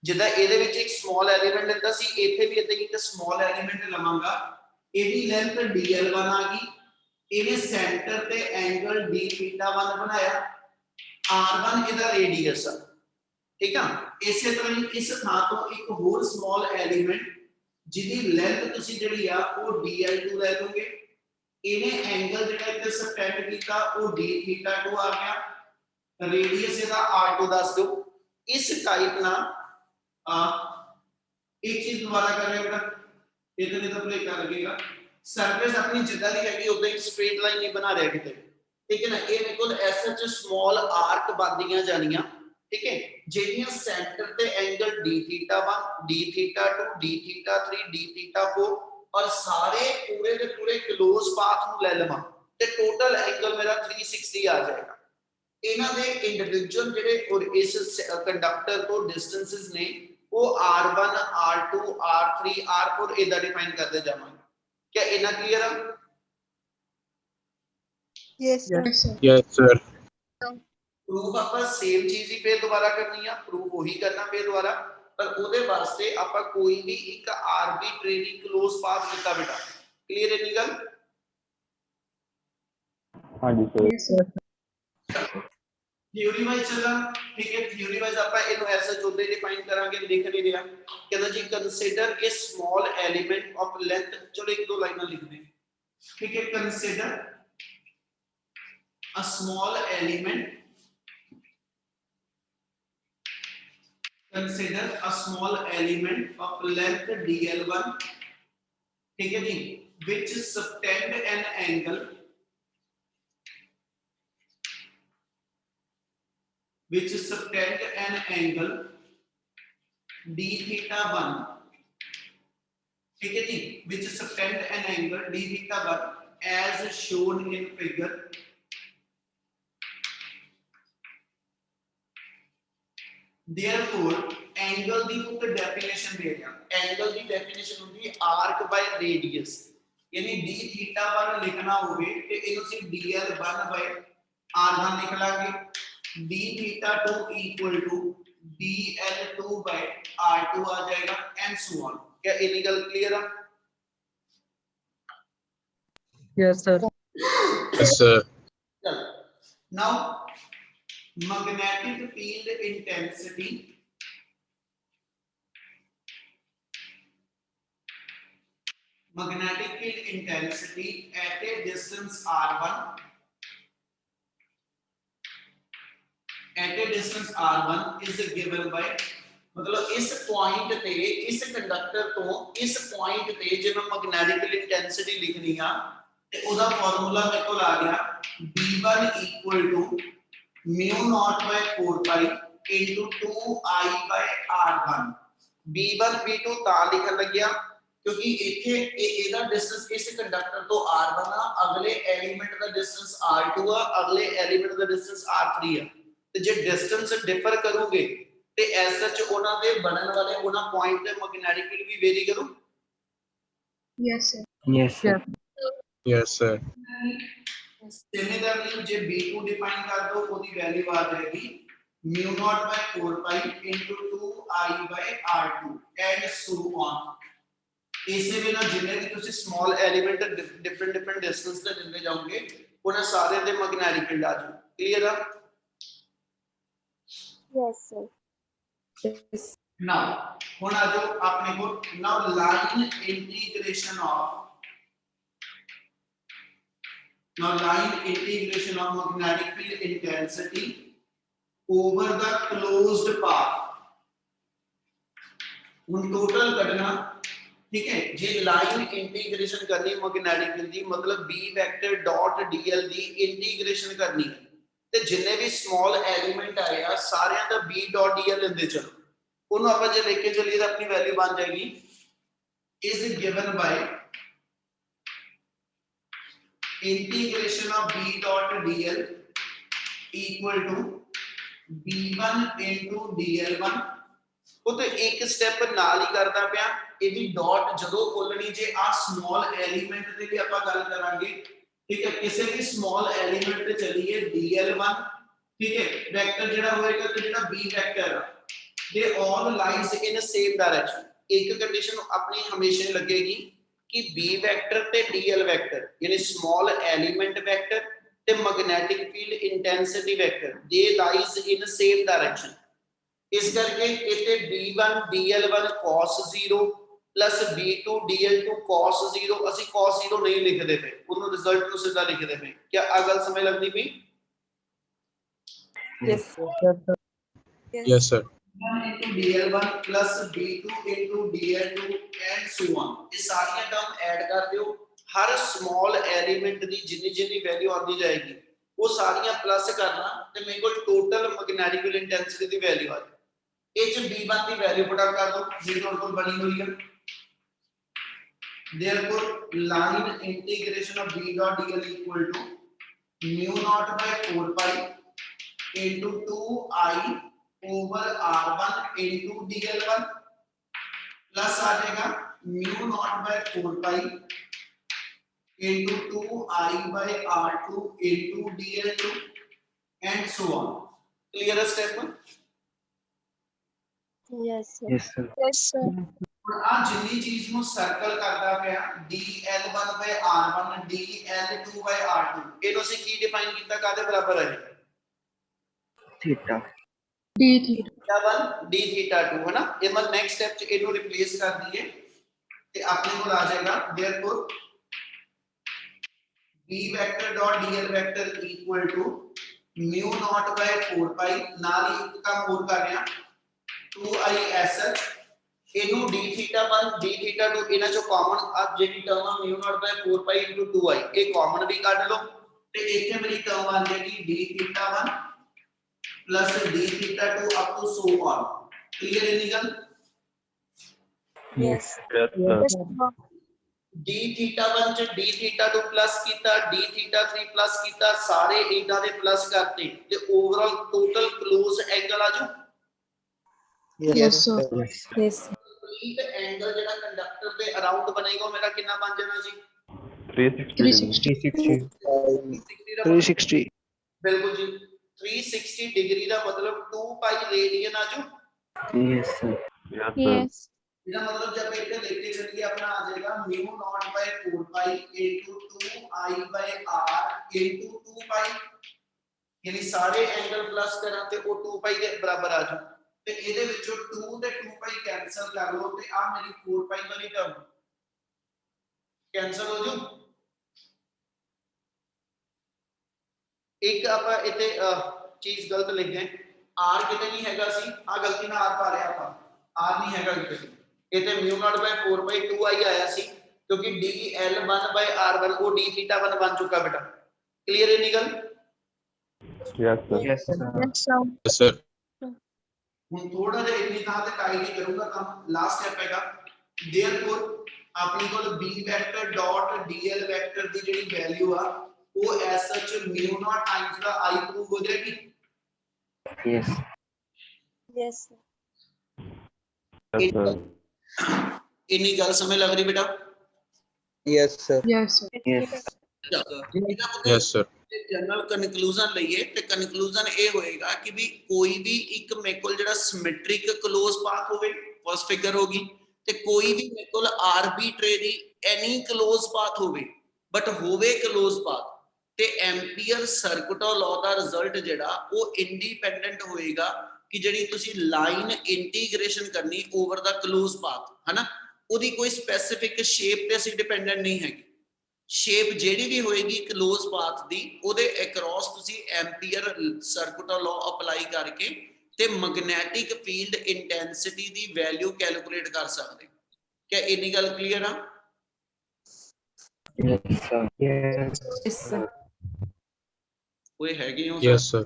ਜਿੱਦਾਂ ਇਹਦੇ ਵਿੱਚ ਇੱਕ ਸਮਾਲ ਐਲੀਮੈਂਟ ਲੈਂਦਾ ਸੀ ਇੱਥੇ ਵੀ ਇਦਾਂ ਇੱਕ ਸਮਾਲ ਐਲੀਮੈਂਟ ਲਵਾਂਗਾ ਇਹਦੀ ਲੈਂਥ dl1 ਆ ਗਈ ਇਹਨੇ ਸੈਂਟਰ ਤੇ ਐਂਗਲ d θ1 ਬਣਾਇਆ r1 ਇਹਦਾ ਰੇਡੀਅਸ ਆ ਠੀਕ ਆ ਇਸੇ ਤਰ੍ਹਾਂ ਹੀ ਇਸ ਥਾਂ ਤੋਂ ਇੱਕ ਹੋਰ ਸਮਾਲ ਐਲੀਮੈਂਟ ਜਿਹਦੀ ਲੈਂਥ ਤੁਸੀਂ ਜਿਹੜੀ ਆ ਉਹ dl2 ਲੈ ਲਓਗੇ ਇਹਨੇ ਐਂਗਲ ਜਿਹੜਾ ਇੱਥੇ ਸਬਟੈਂਡ ਕੀਤਾ ਉਹ d θ2 ਆ ਗਿਆ ਰੇਡੀਅਸ ਇਹਦਾ r2 ਦੱਸ ਦਿਓ इस टाइप ना एक चीज दोबारा कर रहे बेटा इतने तो प्ले कर लगेगा सरफेस अपनी जिदा दी हैगी उधर एक स्ट्रेट लाइन नहीं बना रहा किते ठीक है ना ये मेरे को ऐसा च स्मॉल आर्क बनदियां जानियां ठीक है जेडियां सेंटर ते angle d θ1 d θ2 d θ3 d θ4 और सारे पूरे के पूरे क्लोज पाथ नु ले लवां ते टोटल एंगल मेरा 360 आ जाएगा ਇਹਨਾਂ ਦੇ ਇੰਡੀਵਿਜੂਅਲ ਜਿਹੜੇ ਔਰ ਇਸ ਕੰਡਕਟਰ ਤੋਂ ਡਿਸਟੈਂਸਸ ਨੇ ਉਹ r1 r2 r3 r4 ਇਹਦਾ ਡਿਫਾਈਨ ਕਰਦੇ ਜਾਵਾਂਗੇ ਕੀ ਇਹਨਾਂ ਕਲੀਅਰ ਆ Yes, sir. Yes, sir. Proof ਆਪਾਂ ਸੇਮ ਚੀਜ਼ ਹੀ ਫੇਰ ਦੁਬਾਰਾ ਕਰਨੀ ਆ ਪ੍ਰੂਫ ਉਹੀ ਕਰਨਾ ਫੇਰ ਦੁਬਾਰਾ ਪਰ ਉਹਦੇ ਵਾਸਤੇ ਆਪਾਂ ਕੋਈ ਵੀ ਇੱਕ ਆਰਬਿਟ੍ਰੇਰੀ ক্লোਜ਼ ਪਾਥ ਦਿੱਤਾ ਬੇਟਾ ਕਲੀਅਰ ਹੈ ਨੀ ਗੱਲ ਹਾਂਜੀ ਸਰ थ्योरी वाइज चलना ठीक है थ्योरी वाइज आपा इनो ऐसा जोदे डिफाइन करांगे लिख नहीं रहा कहता जी consider a small element of length चलो एक दो लाइनें लिख दें ठीक है consider a small element consider a small element of length dl1 ठीक है जी which subtend an angle which subtend an angle d θ1 ठीक है जी which subtend an angle d θ1 as shown in figure therefore angle ਦੀ ਇੱਕ definition ਦੇ ਰਿਹਾ angle ਦੀ definition ਹੁੰਦੀ ਹੈ arc by radius यानी d थीटा 1 लिखना होवे ते ਇਹਨੂੰ ਸਿਰਫ dl 1 by r1 लिख लांगे d theta 2 equal to dl2 by r2 आ जाएगा and so on क्या इतनी गल क्लियर है Yes, sir. Yes, sir. चलो now magnetic field intensity magnetic field intensity at a distance r1 at a distance r1 is given by मतलब इस point ते इस कंडक्टर तो इस पॉइंट ते जे मैं मैग्नेटिक इंटेंसिटी लिखनी है ते ओदा फार्मूला मेरे को आ गया b1 equal to mu naught by 4 pi into 2i by r1 b1 b2 ता लिखन लगिया क्योंकि इथे एदा डिस्टेंस इस कंडक्टर तो r1 आ अगले एलिमेंट दा डिस्टेंस r2 आ अगले एलिमेंट दा डिस्टेंस r3 है ते जे डिस्टेंस डिफर करोगे ਤੇ ਐਸ ਸੱਚ ਉਹਨਾਂ ਦੇ ਬਣਨ ਵਾਲੇ ਉਹਨਾਂ ਪੁਆਇੰਟ ਤੇ ਮੈਗਨੈਟਿਕ ਫੀਲਡ ਵੀ ਵੇਰੀ ਕਰੂ Yes, sir. Yes, sir. Yes, sir. Similarly जे b2 डिफाइन कर दो ਉਹਦੀ ਵੈਲਿਊ ਆ ਜਾਏਗੀ mu naught by 4 pi into 2i by r2 and so on ਇਸੇ ਬਿਨਾ ਜਿੰਨੇ ਵੀ ਤੁਸੀਂ ਸਮਾਲ ਐਲੀਮੈਂਟ ਡਿਫਰੈਂਟ ਡਿਸਟੈਂਸ ਤੇ ਦਿੰਦੇ ਜਾਓਗੇ ਉਹਨਾਂ ਸਾਰਿਆਂ ਦੇ ਮੈਗਨੈਟਿਕ ਫੀਲਡ ਆ ਜਾਊ ਕਲੀਅਰ ਆ Yes, sir. now ਹੁਣ ਆ ਜਾਓ ਆਪਣੇ ਕੋਲ now line integration of magnetic field intensity over the closed path ਹੁਣ टोटल ਕੱਢਣਾ ठीक है जे लाइन इंटीग्रेशन करनी मैग्नेटिक फील्ड दी मतलब b वेक्टर डॉट dl दी इंटीग्रेशन करनी है ਤੇ ਜਿੰਨੇ ਵੀ ਸਮਾਲ ਐਲੀਮੈਂਟ ਆਏ ਆ ਸਾਰਿਆਂ ਦਾ b ਡਾਟ dl ਲੈਂਦੇ ਚਲੋ ਉਹਨੂੰ ਆਪਾਂ ਜੇ ਲਿਖ ਕੇ ਚੱਲੀਏ ਤਾਂ ਆਪਣੀ ਵੈਲਿਊ ਬਣ ਜਾਏਗੀ is given by integration of b dot dl equal to b1 into dl1 ਉਹ ਤੇ ਇੱਕ ਸਟੈਪ ਨਾਲ ਹੀ ਕਰਦਾ ਪਿਆ ਇਹਦੀ ਡਾਟ ਜਦੋਂ ਖੋਲਣੀ ਜੇ ਆ ਸਮਾਲ ਐਲੀਮੈਂਟ ਦੇ ਲਈ ਆਪਾਂ ਗੱਲ ਕਰਾਂਗੇ ठीक है किसी भी स्मॉल एलिमेंट पे चलिए dl1 ठीक है वेक्टर जेड़ा होएगा तो जेड़ा b vector they all lies in same direction एक कंडीशन अपनी हमेशा लगेगी कि b वेक्टर ते dl वेक्टर यानी स्मॉल एलिमेंट वेक्टर ते magnetic field intensity vector they lies in same direction इस करके इते b1 dl1 cos 0 plus b2 dl2 cos 0 ਅਸੀਂ cos 0 नहीं लिखते थे ਉਹਨੂੰ ਰਿਜ਼ਲਟ ਨੂੰ ਸਿੱਧਾ ਲਿਖਦੇ ਪਏ ਕੀ ਆ ਗੱਲ ਸਮਝ ਲੱਗਦੀ ਪਈ Yes. Yes, sir. 1 into dl1 plus b2 into dl2 and so on ਇਹ ਸਾਰੀਆਂ ਟਰਮ ਐਡ ਕਰ ਦਿਓ ਹਰ ਸਮਾਲ ਐਲੀਮੈਂਟ ਦੀ ਜਿੰਨੀ ਜਿੰਨੀ ਵੈਲਿਊ ਆਉਂਦੀ ਜਾਏਗੀ ਉਹ ਸਾਰੀਆਂ ਪਲੱਸ ਕਰਨਾ ਤੇ ਮੇਰੇ ਕੋਲ ਟੋਟਲ ਮੈਗਨੈਟਿਕ ਫੀਲਡ ਇੰਟੈਂਸਿਟੀ ਦੀ ਵੈਲਿਊ ਆ ਜਾਏ ਇਹ ਚ b1 ਦੀ ਵੈਲਿਊ ਪੁੱਟ ਕਰ ਦੋ ਜੀ ਟੋਟਲ ਬਣੀ ਹੋਈ ਹੈ therefore line integration of b dot dl equal to mu naught by 4 pi into 2i over r1 into dl1 plus आ जाएगा mu naught by 4 pi into 2i by r2 into dl2 and so on clear step Yes, sir. Yes, sir. Yes, sir. आ जिन्नी चीज नु circle करदा पिया dl1 by r1 dl2 by r2 ਇਹਨੂੰ ਅਸੀਂ ਕੀ define ਕੀਤਾ ਕਾਦੇ ਬਰਾਬਰ ਹੈ Theta. D theta. theta 1 d theta 2 है ना ये मैं नेक्स्ट स्टेप च ਇਹਨੂੰ ਰਿਪਲੇਸ ਕਰ ਦਈਏ ਤੇ ਆਪਣੇ ਕੋਲ ਆ ਜਾਏਗਾ therefore b vector dot dl vector equal to mu naught by 4 pi ਨਾਲ ਹੀ ਇੱਕ ਕੰਮ ਹੋਰ ਕਰ ਰਿਹਾ 2i sh ਇਹਨੂੰ d theta 1 d theta 2 ਇਹਨਾਂ ਚੋਂ ਕਾਮਨ ਆ ਜਿਹੜੀ ਟਰਮ ਆ mu naught by 4 pi into 2i ਇਹ ਕਾਮਨ ਵੀ ਕੱਢ ਲਓ ਤੇ ਇੱਥੇ ਮੇਰੀ ਟਰਮ ਆ ਜਾਏਗੀ d theta 1 plus d theta 2 up to so on clear any gal Yes. Yes, sir. Yes, sir. d theta 1 ਚ d theta 2 plus ਕੀਤਾ d theta 3 plus ਕੀਤਾ ਸਾਰੇ ਇਹਨਾਂ ਦੇ ਪਲੱਸ ਕਰਤੇ ਤੇ ਓਵਰਆਲ ਟੋਟਲ ক্লোਜ਼ ਐਂਗਲ ਆ ਜਾਊ Yes, sir. Yes. Complete angle ਜਿਹੜਾ ਕੰਡਕਟਰ ਦੇ ਅਰਾਊਂਡ ਬਣੇਗਾ ਉਹ ਮੇਰਾ ਕਿੰਨਾ ਬਣ ਜਾਣਾ ਜੀ 360. 360 ਦਾ 360. ਬਿਲਕੁਲ ਜੀ 360 ਡਿਗਰੀ ਦਾ ਮਤਲਬ 2 ਪਾਈ ਰੇਡੀਅਨ ਆਜੂ Yes, sir. Yes. ਇਹਦਾ ਮਤਲਬ ਜਦ ਇੱਥੇ ਲਿਖ ਕੇ ਚੱਲੀਏ ਆਪਣਾ ਆ ਜਾਏਗਾ mu naught by 4 pi into 2 I by r into 2 pi ਯਾਨੀ ਸਾਰੇ ਐਂਗਲ ਪਲੱਸ ਕਰਾਂ ਤੇ ਉਹ 2 pi ਦੇ ਬਰਾਬਰ ਆ ਜਾਊ ਤੇ ਇਹਦੇ ਵਿੱਚੋਂ 2 ਤੇ 2 pi ਕੈਨਸਲ ਕਰ ਲਓ ਤੇ ਆ ਮੇਰੀ 4 pi ਵਾਲੀ ਟਰਮ ਕੈਨਸਲ ਹੋ ਜੂ ਇੱਕ ਆਪਾਂ ਇੱਥੇ ਚੀਜ਼ ਗਲਤ ਲਿਖ ਗਏ r ਕਿਤੇ ਨਹੀਂ ਹੈਗਾ ਸੀ ਆ ਗਲਤੀ ਨਾਲ r ਪਾ ਲਿਆ ਆਪਾਂ r ਨਹੀਂ ਹੈਗਾ ਕਿਤੇ ਇੱਥੇ mu naught by 4 by 2i ਆਇਆ ਸੀ ਕਿਉਂਕਿ dl1 by r1 ਉਹ d theta 1 ਬਣ ਚੁੱਕਾ ਬੇਟਾ ਕਲੀਅਰ ਹੈ ਨੀ ਗੱਲ Yes, sir. Yes, sir. Yes, sir. ਹੁਣ ਥੋੜਾ ਜਿਹਾ ਇੰਨੀ ਥਾਂ ਤੇ ਟਾਈ ਨਹੀਂ ਕਰੂੰਗਾ ਕੰਮ ਲਾਸਟ ਸਟੈਪ ਹੈਗਾ देयरफॉर ਆਪਣੀ ਕੋਲ b vector dot dl vector ਦੀ ਜਿਹੜੀ ਵੈਲਿਊ ਆ ਉਹ ਐਸ ਸੱਚ mu naught Times the i prove ਹੋ ਜਾਏਗੀ Yes. Yes, sir. ਇੰਨੀ ਗੱਲ ਸਮਝ ਲੱਗ ਰਹੀ ਬੇਟਾ Yes, sir. Yes, sir. Yes. Yes, sir. General conclusion ਲਈਏ ਤੇ ਕਨਕਲੂਜਨ ਇਹ ਹੋਏਗਾ ਕਿ ਵੀ ਕੋਈ ਵੀ ਇੱਕ ਮੇਰੇ ਕੋਲ ਜਿਹੜਾ ਸਿਮੈਟ੍ਰਿਕ ਕਲੋਜ਼ ਪਾਥ ਹੋਵੇ ਫਸਟ ਫਿਗਰ ਹੋਗੀ ਤੇ ਕੋਈ ਵੀ ਮੇਰੇ ਕੋਲ ਆਰਬਿਟਰੀ ਐਨੀ ਕਲੋਜ਼ ਪਾਥ ਹੋਵੇ ਬਟ ਹੋਵੇ ਕਲੋਜ਼ ਪਾਥ ਤੇ ਐਂਪੀਅਰ ਸਰਕਟੋ ਲਾਅ ਦਾ ਰਿਜ਼ਲਟ ਜਿਹੜਾ ਉਹ ਇੰਡੀਪੈਂਡੈਂਟ ਹੋਏਗਾ ਕਿ ਜਿਹੜੀ ਤੁਸੀਂ ਲਾਈਨ ਇੰਟੀਗ੍ਰੇਸ਼ਨ ਕਰਨੀ ਓਵਰ ਦਾ ਕਲੋਜ਼ ਪਾਥ ਹਨਾ ਉਹਦੀ ਕੋਈ ਸਪੈਸੀਫਿਕ ਸ਼ੇਪ ਤੇ ਅਸੀਂ ਡਿਪੈਂਡੈਂਟ ਨਹੀਂ ਹੈਗੀ ਸ਼ੇਪ ਜਿਹੜੀ ਵੀ ਹੋਏਗੀ ਕਲੋਜ਼ ਪਾਥ ਦੀ ਉਹਦੇ ਅਕ੍ਰੋਸ ਤੁਸੀਂ ਐਂਪੀਅਰ ਸਰਕਟੋ ਲਾਅ ਅਪਲਾਈ ਕਰਕੇ ਤੇ ਮੈਗਨੈਟਿਕ ਫੀਲਡ ਇੰਟੈਂਸਿਟੀ ਦੀ ਵੈਲਿਊ ਕੈਲਕੂਲੇਟ ਕਰ ਸਕਦੇ ਕਿ ਇੰਨੀ ਗੱਲ ਕਲੀਅਰ ਆ Yes, sir. Yes. Yes, sir. ਕੋਈ ਹੈਗੇ ਹੋ Yes, sir.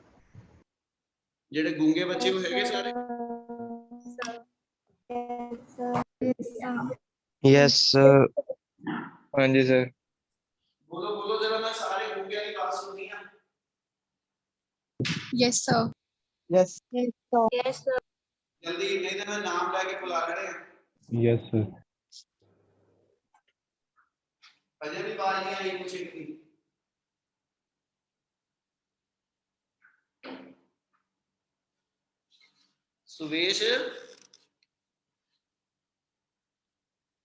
ਜਿਹੜੇ ਗੂੰਗੇ ਬੱਚੇ ਉਹ ਹੈਗੇ ਸਾਰੇ Yes, sir. ਹਾਂਜੀ sir. ਬੋਲੋ ਬੋਲੋ ਜਰਾ ਮੈਂ ਸਾਰੇ ਗੂੰਗਿਆਂ ਦੀ ਬਾਤ ਸੁਣਨੀ ਆ Yes, sir. Yes. Yes, sir. ਜਲਦੀ ਨਹੀਂ ਤਾਂ ਮੈਂ ਨਾਮ ਲੈ ਕੇ ਬੁਲਾ ਲੈਣੇ ਆ Yes, sir. ਅਜੇ ਵੀ ਬਾਤ ਨਹੀਂ ਆਈ ਕੁਛ ਨਹੀਂ ਸੁਵੇਸ਼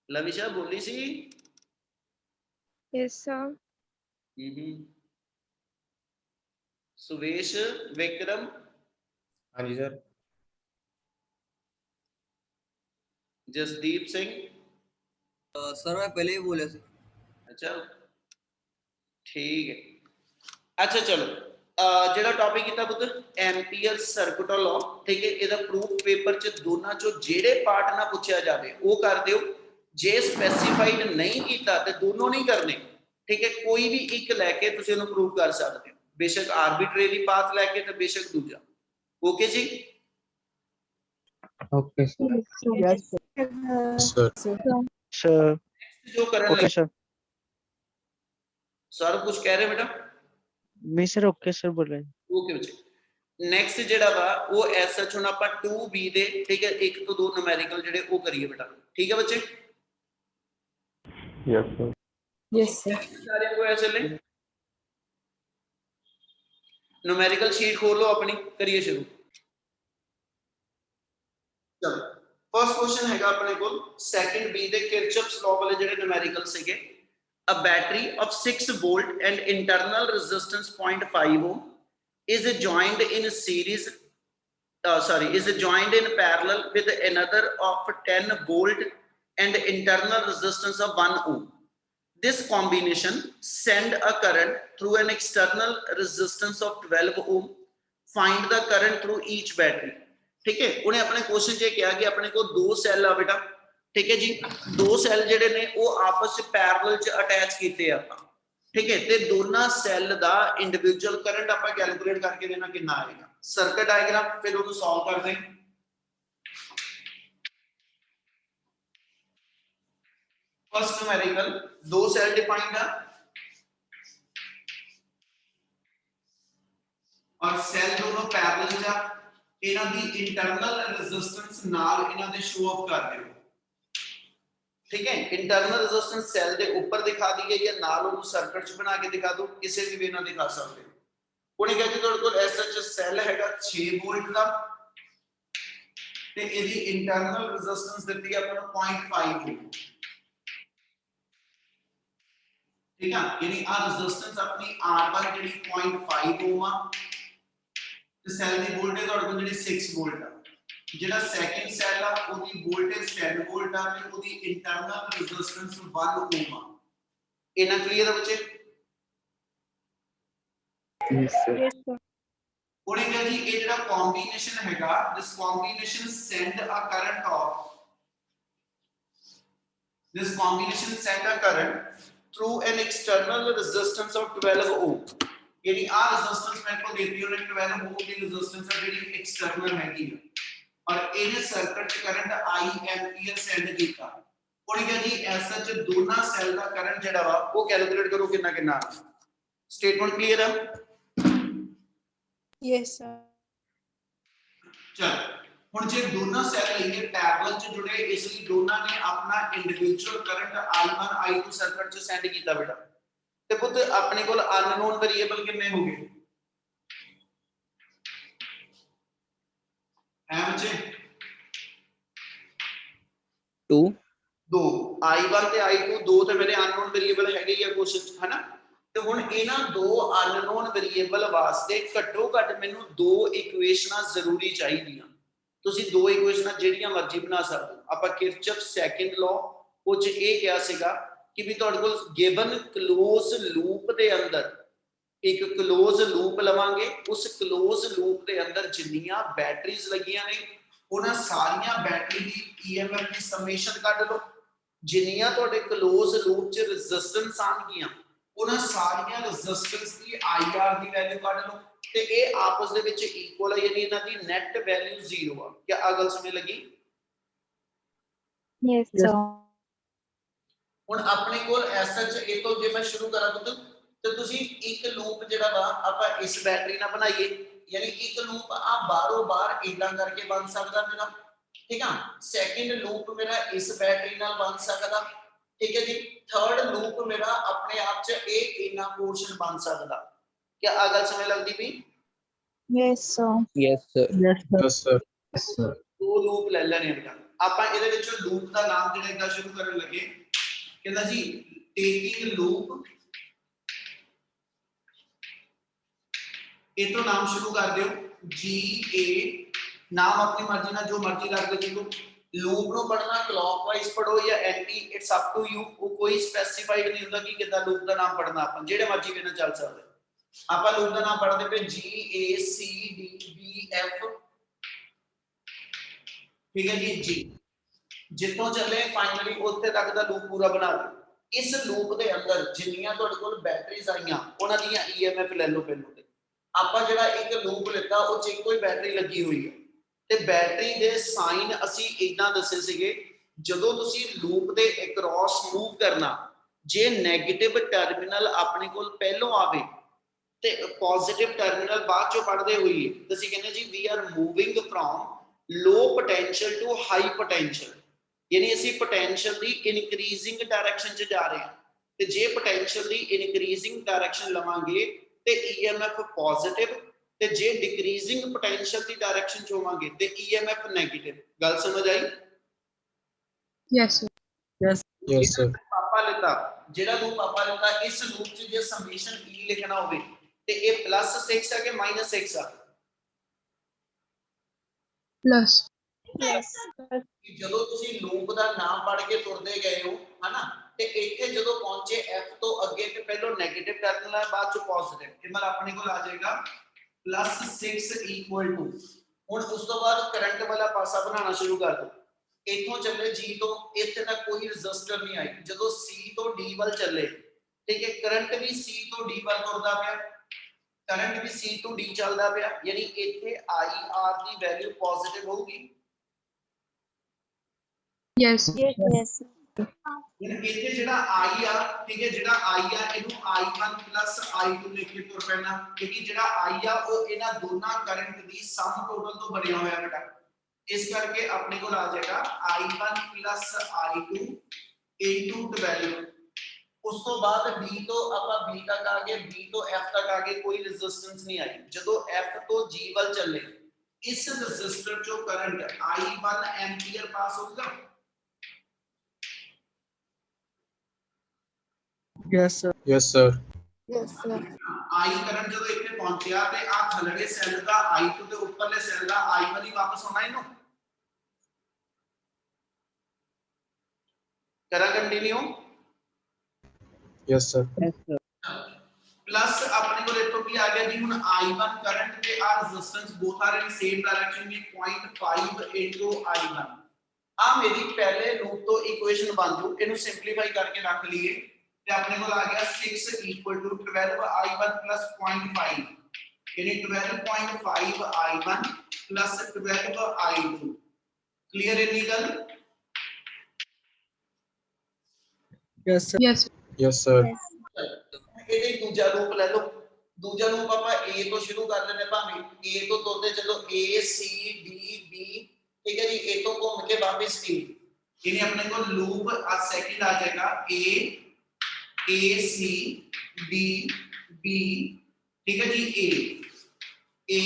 ਲਵਿਸ਼ਾ ਬੋਲੀ ਸੀ Yes, sir. ਸੁਵੇਸ਼ ਵਿਕਰਮ ਹਾਂਜੀ ਸਰ ਜਸਦੀਪ ਸਿੰਘ ਸਰ ਮੈਂ ਪਹਿਲੇ ਹੀ ਬੋਲਿਆ ਸੀ ਅੱਛਾ ਠੀਕ ਹੈ ਅੱਛਾ ਚਲੋ ਜਿਹੜਾ ਟੌਪਿਕ ਕੀਤਾ ਪੁੱਤ ਐਂਪੀਅਰ ਸਰਕਟੋ ਲਾਅ ਠੀਕ ਹੈ ਇਹਦਾ ਪ੍ਰੂਫ ਪੇਪਰ ਚ ਦੋਨਾਂ ਚੋਂ ਜਿਹੜੇ ਪਾਰਟ ਨਾ ਪੁੱਛਿਆ ਜਾਵੇ ਉਹ ਕਰ ਦਿਓ ਜੇ ਸਪੈਸੀਫਾਈਡ ਨਹੀਂ ਕੀਤਾ ਤੇ ਦੋਨੋਂ ਨਹੀਂ ਕਰਨੇ ਠੀਕ ਹੈ ਕੋਈ ਵੀ ਇੱਕ ਲੈ ਕੇ ਤੁਸੀਂ ਉਹਨੂੰ ਪ੍ਰੂਫ ਕਰ ਸਕਦੇ ਹੋ ਬੇਸ਼ੱਕ ਆਰਬਿਟਰੀ ਪਾਥ ਲੈ ਕੇ ਤੇ ਬੇਸ਼ੱਕ ਦੂਜਾ ਓਕੇ ਜੀ Okay, sir. Yes, Sir. Sir. ਜੋ ਕਰਨ Okay, sir. ਸਰ ਕੁਝ ਕਹਿ ਰਹੇ ਬੇਟਾ ਨਹੀਂ sir, okay sir ਬੋਲ ਰਹੇ ਓਕੇ ਬੱਚੇ ਨੈਕਸਟ ਜਿਹੜਾ ਵਾ ਉਹ ਐਸ ਐਚ ਹੁਣ ਆਪਾਂ 2b ਦੇ ਠੀਕ ਹੈ 1 ਤੋਂ 2 ਨੂਮੈਰੀਕਲ ਜਿਹੜੇ ਉਹ ਕਰੀਏ ਬੇਟਾ ਠੀਕ ਹੈ ਬੱਚੇ Yes, sir. Yes, sir. ਸਾਰਿਆਂ ਨੂੰ ਐਸੇ ਲੈ ਨੂਮੈਰੀਕਲ ਸ਼ੀਟ ਖੋਲੋ ਆਪਣੀ ਕਰੀਏ ਸ਼ੁਰੂ ਚਲੋ ਫਰਸਟ ਕੁਐਸਚਨ ਹੈਗਾ ਆਪਣੇ ਕੋਲ ਸੈਕੰਡ ਬੀ ਦੇ ਕਿਰਚੌਫਸ ਲਾਅ ਵਾਲੇ ਜਿਹੜੇ ਨੂਮੈਰੀਕਲ ਸੀਗੇ a battery of 6 volt and internal resistance 0.5 ohm is joined in series is joined in parallel with another of 10 volt and internal resistance of 1 ohm. This combination send a current through an external resistance of 12 ohm. Find the current through each battery. ठीक है उन्हें अपने question च किया कि अपने को दो सैल आ बेटा ठीक है जी दो सैल ਜਿਹੜੇ ਨੇ ਉਹ ਆਪਸ ਚ ਪੈਰਲਲ ਚ ਅਟੈਚ ਕੀਤੇ ਆਪਾਂ ਠੀਕ ਹੈ ਤੇ ਦੋਨਾਂ ਸੈੱਲ ਦਾ ਇੰਡੀਵਿਜੂਅਲ ਕਰੰਟ ਆਪਾਂ ਕੈਲਕੂਲੇਟ ਕਰਕੇ ਦੇਣਾ ਕਿੰਨਾ ਆਏਗਾ ਸਰਕਟ ਡਾਇਗਰਾਮ ਫਿਰ ਉਹਨੂੰ ਸੋਲਵ ਕਰਦੇ ਹਾਂ फर्स्ट न्यूमेरिकल दो सेल डिफाइंड है और सेल दोनों पैरेलल जा ਇਹਨਾਂ ਦੀ ਇੰਟਰਨਲ ਰੈਜ਼ਿਸਟੈਂਸ ਨਾਲ ਇਹਨਾਂ ਦੇ ਸ਼ੋ ਆਫ ਕਰ ਦਿਓ। ठीक है, इंटरनल रेजिस्टेंस सेल के ऊपर दिखा दी गई है, नाल ਉਹਨੂੰ ਸਰਕਟ ਚ ਬਣਾ ਕੇ ਦਿਖਾ ਦਿਓ, ਕਿਸੇ ਵੀ ਵੇ ਨਾਲ ਦਿਖਾ ਸਕਦੇ ਹੋ। ਉਹਨੇ ਕਿਹਾ ਜੀ ਤੁਹਾਡੇ ਕੋਲ ਐਸਐਚ ਸੈੱਲ ਹੈਗਾ 6 ਵੋਲਟ ਦਾ ਤੇ ਇਹਦੀ ਇੰਟਰਨਲ ਰੈਜ਼ਿਸਟੈਂਸ ਦਿੱਤੀ ਆਪਾਂ ਨੂੰ 0.5 ਵੋਲਟ। ਠੀਕ ਆ, ਯਾਨੀ ਆ ਰੈਜ਼ਿਸਟੈਂਸ ਆਪਣੀ R1 ਜਿਹੜੀ 0.5 ਓਮ ਆ ਤੇ ਸੈੱਲ ਦੀ ਵੋਲਟੇਜ ਤੁਹਾਡੇ ਕੋਲ ਜਿਹੜੀ 6 ਵੋਲਟ ਆ। ਜਿਹੜਾ ਸੈਕਿੰਡ ਸੈੱਲ ਆ ਉਹਦੀ ਵੋਲਟੇਜ 10 ਵੋਲਟ ਆ ਤੇ ਉਹਦੀ ਇੰਟਰਨਲ ਰੈਜ਼ਿਸਟੈਂਸ 1 ਓਮ ਆ। ਇਹਨਾਂ ਕਲੀਅਰ ਆ ਬੱਚੇ? Yes, sir. Yes, sir. ਉਹਨੇ ਕਿਹਾ ਜੀ ਇਹ ਜਿਹੜਾ ਕੰਬੀਨੇਸ਼ਨ ਹੈਗਾ, this combination send a current through an external resistance of 12 ohm। यानी आ रेजिस्टेंस मेरे को देती है ਉਹਨੇ 12 ohm ਦੀ रेजिस्टेंस ਆ ਜਿਹੜੀ एक्सटर्नल हैगी है और ਇਹਨੇ ਸਰਕਟ ਚ ਕਰੰਟ I एंपियर सेंड ਕੀਤਾ। ਉਹਨੇ ਕਿਹਾ ਜੀ ਐਸਾ ਚ ਦੋਨਾਂ ਸੈੱਲ ਦਾ ਕਰੰਟ ਜਿਹੜਾ ਵਾ ਉਹ ਕੈਲਕੂਲੇਟ ਕਰੋ ਕਿੰਨਾ ਕਿੰਨਾ। ਸਟੇਟਮੈਂਟ ਕਲੀਅਰ ਆ? Yes, sir. ਚਲ ਹੁਣ ਜੇ ਦੋਨਾਂ ਸੈੱਲ ਲਈਏ ਪੈਰਲਲ ਚ ਜੁੜੇ, ਇਸ ਲਈ ਦੋਨਾਂ ਨੇ ਆਪਣਾ individual current I1 I2 circuit ਚ ਸੈਂਡ ਕੀਤਾ ਬੇਟਾ। ਤੇ ਪੁੱਤ ਆਪਣੇ ਕੋਲ ਅਨਨੋਨ ਵੇਰੀਏਬਲ ਕਿੰਨੇ ਹੋ ਗਏ? ਹੈ ਬੱਚੇ 2 ਦੋ, I1 ਤੇ I2 ਦੋ ਤੇ ਮੇਰੇ ਅਨਨੋਨ ਵੇਰੀਏਬਲ ਹੈਗੇ ਹੀ ਆ ਕੁਛ, ਹਨਾ। ਤੇ ਹੁਣ ਇਹਨਾਂ ਦੋ ਅਨਨੋਨ ਵੇਰੀਏਬਲ ਵਾਸਤੇ ਘੱਟੋ ਘੱਟ ਮੈਨੂੰ ਦੋ ਇਕੁਏਸ਼ਨਾਂ ਜ਼ਰੂਰੀ ਚਾਹੀਦੀਆਂ। ਤੁਸੀਂ ਦੋ ਇਕੁਏਸ਼ਨਾਂ ਜਿਹੜੀਆਂ ਮਰਜ਼ੀ ਬਣਾ ਸਕਦੇ ਹੋ। ਆਪਾਂ ਕਿਰਚੌਫ ਸੈਕੰਡ ਲਾਅ ਉਹ ਚ ਇਹ ਕਿਹਾ ਸੀਗਾ ਕਿ ਵੀ ਤੁਹਾਡੇ ਕੋਲ ਗਿਵਨ ਕਲੋਜ਼ ਲੂਪ ਦੇ ਅੰਦਰ ਇੱਕ ਕਲੋਜ਼ ਲੂਪ ਲਵਾਂਗੇ, ਉਸ ਕਲੋਜ਼ ਲੂਪ ਦੇ ਅੰਦਰ ਜਿੰਨੀਆਂ ਬੈਟਰੀਜ਼ ਲੱਗੀਆਂ ਨੇ ਉਹਨਾਂ ਸਾਰੀਆਂ ਬੈਟਰੀ ਦੀ EMF ਦੀ ਸਮੇਸ਼ਨ ਕੱਢ ਲਓ। ਜਿੰਨੀਆਂ ਤੁਹਾਡੇ ਕਲੋਜ਼ ਲੂਪ ਚ ਰੈਜ਼ਿਸਟੈਂਸ ਆਣਗੀਆਂ ਉਹਨਾਂ ਸਾਰੀਆਂ ਰੈਜ਼ਿਸਟੈਂਸ ਦੀ IR ਦੀ ਵੈਲਿਊ ਕੱਢ ਲਓ ਤੇ ਇਹ ਆਪਸ ਦੇ ਵਿੱਚ ਇਕੁਅਲ ਹੈ, ਯਾਨੀ ਇਹਨਾਂ ਦੀ ਨੈਟ ਵੈਲਿਊ 0 ਆ। ਕੀ ਆ ਗੱਲ ਸਮਝ ਲੱਗੀ? Yes, sir. ਹੁਣ ਆਪਣੇ ਕੋਲ ਐਸਐਚ ਇਹ ਤੋਂ ਜੇ ਮੈਂ ਸ਼ੁਰੂ ਕਰਾਂ ਤਾਂ ਤੁਸੀਂ ਇੱਕ ਲੂਪ ਜਿਹੜਾ ਵਾ ਆਪਾਂ ਇਸ ਬੈਟਰੀ ਨਾਲ ਬਣਾਈਏ, ਯਾਨੀ ਇੱਕ ਲੂਪ ਆ ਬਾਹਰੋਂ ਬਾਹਰ ਇਦਾਂ ਕਰਕੇ ਬਣ ਸਕਦਾ ਮੇਰਾ। ਠੀਕ ਆ, ਸੈਕਿੰਡ ਲੂਪ ਮੇਰਾ ਇਸ ਬੈਟਰੀ ਨਾਲ ਬਣ ਸਕਦਾ। ਠੀਕ ਹੈ ਜੀ, ਥਰਡ ਲੂਪ ਮੇਰਾ ਆਪਣੇ ਆਪ ਚ ਇਹ ਇੰਨਾ ਪੋਰਸ਼ਨ ਬਣ ਸਕਦਾ। ਕੀ ਆ ਗੱਲ ਸਮਝ ਲੱਗਦੀ ਵੀ? Yes, sir. Yes, sir. Yes, sir. Yes, sir. ਦੋ ਲੂਪ ਲੈ ਲੈਣੇ ਬੇਟਾ ਆਪਾਂ। ਇਹਦੇ ਵਿੱਚ ਲੂਪ ਦਾ ਨਾਮ ਜਿਹੜਾ ਇਦਾਂ ਸ਼ੁਰੂ ਕਰਨ ਲੱਗੇ, ਕਹਿੰਦਾ ਜੀ ਟੇਕਿੰਗ ਲੂਪ। ਇਹ ਤੋਂ ਨਾਮ ਸ਼ੁਰੂ ਕਰ ਦਿਓ GA, ਨਾਮ ਆਪਣੀ ਮਰਜ਼ੀ ਨਾਲ ਜੋ ਮਰਜ਼ੀ ਰੱਖ ਦਿਓ। ਲੂਪ ਨੂੰ ਪੜਨਾ ਕਲੌਕਵਾਈਜ਼ ਪੜੋ ਜਾਂ anti, it's up to you. ਉਹ ਕੋਈ ਸਪੈਸੀਫਾਈਡ ਨਹੀਂ ਹੁੰਦਾ ਕਿ ਕਿੱਦਾਂ ਲੂਪ ਦਾ ਨਾਮ ਪੜਨਾ, ਆਪਾਂ ਜਿਹੜੇ ਮਰਜ਼ੀ ਵੇ ਨਾਲ ਚੱਲ ਸਕਦੇ। ਆਪਾਂ ਲੂਪ ਦਾ ਨਾਮ ਪੜਦੇ ਪਏ GACDBF। ਠੀਕ ਹੈ ਜੀ, ਜੀ ਜਿੱਥੋਂ ਚੱਲੇ ਫਾਈਨਲੀ ਉੱਥੇ ਤੱਕ ਦਾ ਲੂਪ ਪੂਰਾ ਬਣਾ ਦਿਓ। ਇਸ ਲੂਪ ਦੇ ਅੰਦਰ ਜਿੰਨੀਆਂ ਤੁਹਾਡੇ ਕੋਲ ਬੈਟਰੀਜ਼ ਆਈਆਂ ਉਹਨਾਂ ਦੀਆਂ EMF ਲੈ ਲਓ ਪਹਿਲਾਂ। ਤੇ ਆਪਾਂ ਜਿਹੜਾ ਇੱਕ ਲੂਪ ਲਿੱਤਾ ਉਹ ਚ ਇੱਕੋ ਹੀ ਬੈਟਰੀ ਲੱਗੀ ਹੋਈ ਹੈ ਤੇ ਬੈਟਰੀ ਦੇ ਸਾਈਨ ਅਸੀਂ ਇਦਾਂ ਦੱਸੇ ਸੀਗੇ, ਜਦੋਂ ਤੁਸੀਂ ਲੂਪ ਦੇ ਅਕ੍ਰੋਸ ਮੂਵ ਕਰਨਾ, ਜੇ ਨੈਗੇਟਿਵ ਟਰਮੀਨਲ ਆਪਣੇ ਕੋਲ ਪਹਿਲੋਂ ਆਵੇ ਤੇ ਪੋਜ਼ਿਟਿਵ ਟਰਮੀਨਲ ਬਾਅਦ ਚੋਂ ਪੜਦੇ ਹੋਈਏ, ਤੁਸੀਂ ਕਹਿੰਦੇ ਜੀ we are moving from low potential to high potential, ਯਾਨੀ ਅਸੀਂ ਪੋਟੈਂਸ਼ੀਅਲ ਦੀ ਇਨਕਰੀਜ਼ਿੰਗ ਡਾਇਰੈਕਸ਼ਨ 'ਚ ਜਾ ਰਹੇ ਹਾਂ। ਤੇ ਜੇ ਪੋਟੈਂਸ਼ੀਅਲ ਦੀ ਇਨਕਰੀਜ਼ਿੰਗ ਡਾਇਰੈਕਸ਼ਨ ਲਵਾਂਗੇ ਤੇ EMF ਪੋਜ਼ਿਟਿਵ, ਤੇ ਜੇ ਡਿਕਰੀਜ਼ਿੰਗ ਪੋਟੈਂਸ਼ੀਅਲ ਦੀ ਡਾਇਰੈਕਸ਼ਨ 'ਚ ਹੋਵਾਂਗੇ ਤੇ EMF ਨੈਗੇਟਿਵ। ਗੱਲ ਸਮਝ ਆਈ? Yes, sir. Yes, sir. ਪਾਪਾ ਲਿਖਾ, ਜਿਹੜਾ ਲੂਪ ਪਾਪਾ ਲਿਖਾ, ਇਸ ਲੂਪ 'ਚ ਜੇ ਸਮੇਸ਼ਨ E ਲਿਖਣਾ ਹੋਵੇ ਤੇ ਇਹ +6 ਆ ਕਿ -6 ਆ? Plus. Plus. ਕਿ ਜਦੋਂ ਤੁਸੀਂ ਲੂਪ ਦਾ ਨਾਮ ਪੜ੍ਹ ਕੇ ਤੁਰਦੇ ਗਏ ਹੋ ਹਨਾ, ਤੇ ਇੱਥੇ ਜਦੋਂ ਪਹੁੰਚੇ F ਤੋਂ ਅੱਗੇ ਤੇ ਪਹਿਲਾਂ ਨੈਗੇਟਿਵ ਟਰਮੀਨਲ ਹੈ, ਬਾਅਦ ਚ ਪੋਜ਼ਿਟਿਵ, ਇਹ ਮਤਲਬ ਆਪਣੇ ਕੋਲ ਆ ਜਾਏਗਾ +6 = ਹੁਣ ਉਸ ਤੋਂ ਬਾਅਦ ਕਰੰਟ ਵਾਲਾ ਪਾਸਾ ਬਣਾਉਣਾ ਸ਼ੁਰੂ ਕਰ ਦਿਓ। ਇੱਥੋਂ ਚੱਲੇ G ਤੋਂ ਇੱਥੇ ਤੱਕ ਕੋਈ ਰੈਜ਼ਿਸਟਰ ਨਹੀਂ ਆਈ, ਜਦੋਂ C ਤੋਂ D ਵੱਲ ਚੱਲੇ, ਠੀਕ ਹੈ, ਕਰੰਟ ਵੀ C ਤੋਂ D ਵੱਲ ਤੁਰਦਾ ਪਿਆ, ਕਰੰਟ ਵੀ C ਤੋਂ D ਚੱਲਦਾ ਪਿਆ, ਯਾਨੀ ਇੱਥੇ IR ਦੀ ਵੈਲਿਊ ਪੋਜ਼ਿਟਿਵ ਹੋਊਗੀ। Yes. Yes. Yes. ਹੁਣ ਇੱਥੇ ਜਿਹੜਾ I ਆ ਠੀਕ ਹੈ ਜਿਹੜਾ I ਆ ਇਹਨੂੰ I1 I2 ਲਿਖ ਕੇ ਤੁਰ ਪੈਣਾ ਕਿਉਂਕਿ ਜਿਹੜਾ I ਆ ਉਹ ਇਹਨਾਂ ਦੋਨਾਂ ਕਰੰਟ ਦੀ ਸਮ ਟੋਟਲ ਤੋਂ ਬਣਿਆ ਹੋਇਆ ਬੇਟਾ ਇਸ ਕਰਕੇ ਆਪਣੇ ਕੋਲ ਆ ਜਾਏਗਾ I1 I2 into 12 ਉਸ ਤੋਂ ਬਾਅਦ B ਤੋਂ ਆਪਾਂ B ਤੱਕ ਆ ਗਏ B ਤੋਂ F ਤੱਕ ਆ ਗਏ ਕੋਈ ਰੈਜ਼ਿਸਟੈਂਸ ਨਹੀਂ ਆਈ ਜਦੋਂ F ਤੋਂ G ਵੱਲ ਚੱਲੇ ਇਸ ਰੈਜ਼ਿਸਟਰ ਚੋਂ ਕਰੰਟ I1 ਐਂਪੀਅਰ ਪਾਸ ਹੋਊਗਾ Yes, sir. Yes, sir. Yes, sir. I current ਜਦੋਂ ਇੱਥੇ ਪਹੁੰਚਿਆ ਤੇ ਆ ਥੱਲੜੇ ਸੈੱਲ ਦਾ I2 ਤੇ ਉੱਪਰਲੇ ਸੈੱਲ ਦਾ I1 ਹੀ ਵਾਪਸ ਆਉਣਾ ਇਹਨੂੰ ਕਰਾਂ continue Yes, sir. Yes, sir. Plus अपने को देखो कि आ गया जी हुन I1 करंट के R resistance both are in same direction में 0.5 into I1 आ मेरी पहले लूप तो इक्वेशन बन जू इनु सिंपलीफाई करके रख लिए ते अपने को आ गया 6 equal to 12 I1 plus 0.5 यानी 12.5 I1 plus 12 I2 क्लियर है legal Yes, sir. Yes. Yes, sir. ਇਹਦੇ ਦੂਜਾ ਰੂਪ ਲੈ ਲਓ ਦੂਜਾ ਰੂਪ ਆਪਾਂ A ਤੋਂ ਸ਼ੁਰੂ ਕਰ ਲੈਨੇ ਭਾਵੇਂ A ਤੋਂ ਤੋਤੇ ਚਲੋ A C D B ਠੀਕ ਹੈ ਜੀ A ਤੋਂ ਘੁੰਮ ਕੇ ਵਾਪਸ D ਯਾਨੀ ਆਪਣੇ ਕੋਲ ਲੂਪ ਆ ਸੈਕਿੰਡ ਆ ਜਾਏਗਾ A C D B ਠੀਕ ਹੈ ਜੀ A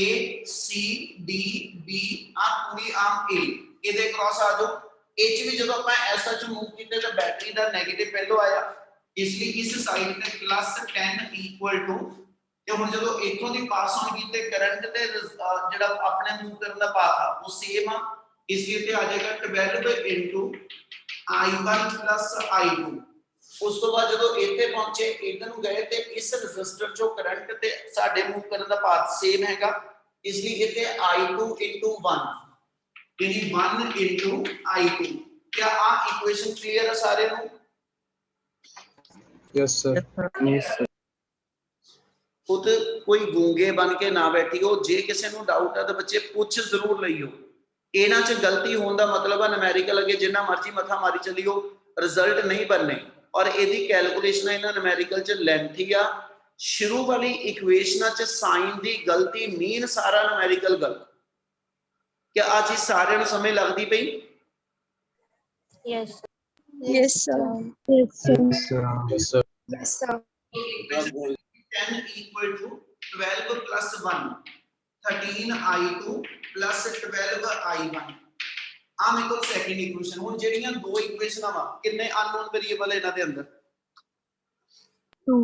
C D B ਆ ਪੂਰੀ ਆਮ A ਇਹਦੇ ਕ੍ਰਾਸ ਆ ਜਾਓ ਇਹ ਚ ਵੀ ਜਦੋਂ ਆਪਾਂ ਐਸਾ ਚ ਮੂਵ ਕੀਤੇ ਤਾਂ ਬੈਟਰੀ ਦਾ 네ਗੇਟਿਵ ਪਹਿਲੋ ਆਇਆ इसलिए इस साइड पे +10 इक्वल टू ਤੇ ਹੁਣ ਜਦੋਂ ਇੱਥੋਂ ਦੀ ਪਾਸ ਹੋਣ ਕੀਤੇ ਕਰੰਟ ਤੇ ਜਿਹੜਾ ਆਪਣੇ ਮੂਵ ਕਰਨ ਦਾ ਪਾਥ ਆ ਉਹ ਸੇਮ ਆ ਇਸ ਲਈ ਤੇ ਆ ਜਾਏਗਾ 12 into I1 I2 ਉਸ ਤੋਂ ਬਾਅਦ ਜਦੋਂ ਇੱਥੇ ਪਹੁੰਚੇ ਇਧਰ ਨੂੰ ਗਏ ਤੇ ਇਸ ਰੈਜ਼ਿਸਟਰ ਚੋਂ ਕਰੰਟ ਤੇ ਸਾਡੇ ਮੂਵ ਕਰਨ ਦਾ ਪਾਥ ਸੇਮ ਹੈਗਾ ਇਸ ਲਈ ਇੱਥੇ I2 into 1 ਯਾਨੀ 1 into I2 क्या ਆ ਇਕੁਏਸ਼ਨ ਕਲੀਅਰ ਹੈ ਸਾਰਿਆਂ ਨੂੰ Yes, sir. Yes, sir. खुद कोई गूंगे बन के ना बैठियो जे किसी ਨੂੰ ਡਾਊਟ ਹੈ ਤਾਂ ਬੱਚੇ ਪੁੱਛ ਜ਼ਰੂਰ ਲਈਓ ਇਹਨਾਂ 'ਚ ਗਲਤੀ ਹੋਣ ਦਾ ਮਤਲਬ ਹੈ ਨੂਮੈਰੀਕਲ ਅਗੇ ਜਿੰਨਾ ਮਰਜ਼ੀ ਮੱਥਾ ਮਾਰੀ ਚੱਲਿਓ ਰਿਜ਼ਲਟ ਨਹੀਂ ਬਣਨੇ ਔਰ ਇਹਦੀ ਕੈਲਕੂਲੇਸ਼ਨ ਇਹਨਾਂ ਨੂਮੈਰੀਕਲ 'ਚ ਲੈਂਥੀ ਆ ਸ਼ੁਰੂ ਵਾਲੀ ਇਕੁਏਸ਼ਨਾਂ 'ਚ ਸਾਈਨ ਦੀ ਗਲਤੀ ਮੀਨ ਸਾਰਾ ਨੂਮੈਰੀਕਲ ਗਲਤ ਕਿ ਆ ਚੀਜ਼ ਸਾਰਿਆਂ ਨੂੰ ਸਮਝ ਲੱਗਦੀ ਪਈ Yes. Yes, sir. Yes, sir. Yes, sir. Yes, sir. Yes, sir. 10 equal to 12 plus 1 13 I2 plus 12 I1 ਆ ਮੇਰੇ ਕੋਲ ਸੈਕਿੰਡ ਇਕੁਏਸ਼ਨ ਹੁਣ ਜਿਹੜੀਆਂ ਦੋ ਇਕੁਏਸ਼ਨਾਂ ਵਾ ਕਿੰਨੇ ਅਨਨੋਨ ਵੇਰੀਏਬਲ ਇਹਨਾਂ ਦੇ ਅੰਦਰ 2.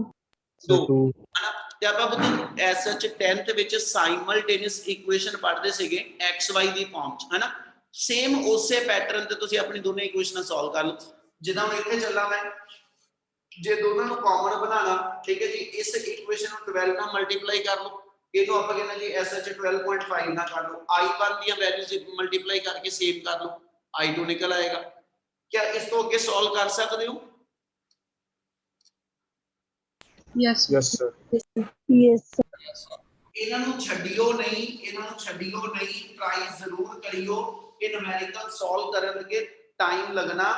ਦੋ ਹਨਾ ਤੇ ਆਪਾਂ ਬਤ ਐਸਐਚ 10th ਵਿੱਚ ਸਾਈਮਲਟੇਨੀਅਸ ਇਕੁਏਸ਼ਨ ਪੜ੍ਹਦੇ ਸੀਗੇ xy ਦੀ ਫਾਰਮ ਚ ਹਨਾ ਸੇਮ ਉਸੇ ਪੈਟਰਨ ਤੇ ਤੁਸੀਂ ਆਪਣੀ ਦੋਨੇ ਇਕੁਏਸ਼ਨਾਂ ਸੋਲਵ ਕਰ ਲਓ ਜਿੱਦਾਂ ਮੈਂ ਇੱਥੇ ਚੱਲਾਂ ਮੈਂ ਜੇ ਦੋਨਾਂ ਨੂੰ ਕਾਮਨ ਬਣਾਣਾ ਠੀਕ ਹੈ ਜੀ ਇਸ ਇਕੁਏਸ਼ਨ ਨੂੰ 12 ਨਾਲ ਮਲਟੀਪਲਾਈ ਕਰ ਲਓ ਇਹਨੂੰ ਆਪਾਂ ਕਹਿੰਦੇ ਜੀ SH 12.5 ਨਾਲ ਕਰ ਲਓ I1 ਦੀਆਂ ਵੈਲਿਊਜ਼ ਮਲਟੀਪਲਾਈ ਕਰਕੇ ਸੇਵ ਕਰ ਲਓ I2 ਨਿਕਲ ਆਏਗਾ क्या ਇਸ ਤੋਂ ਅੱਗੇ ਸੋਲਵ ਕਰ ਸਕਦੇ ਹੋ Yes. Yes, sir. Yes, sir. ਇਹਨਾਂ ਨੂੰ ਛੱਡਿਓ ਨਹੀਂ ਟਰਾਈ ਜ਼ਰੂਰ ਕਰਿਓ ਇਹ ਨੂਮੈਰੀਕਲ ਸੋਲਵ ਕਰਨ ਲੱਗੇ ਟਾਈਮ ਲੱਗਣਾ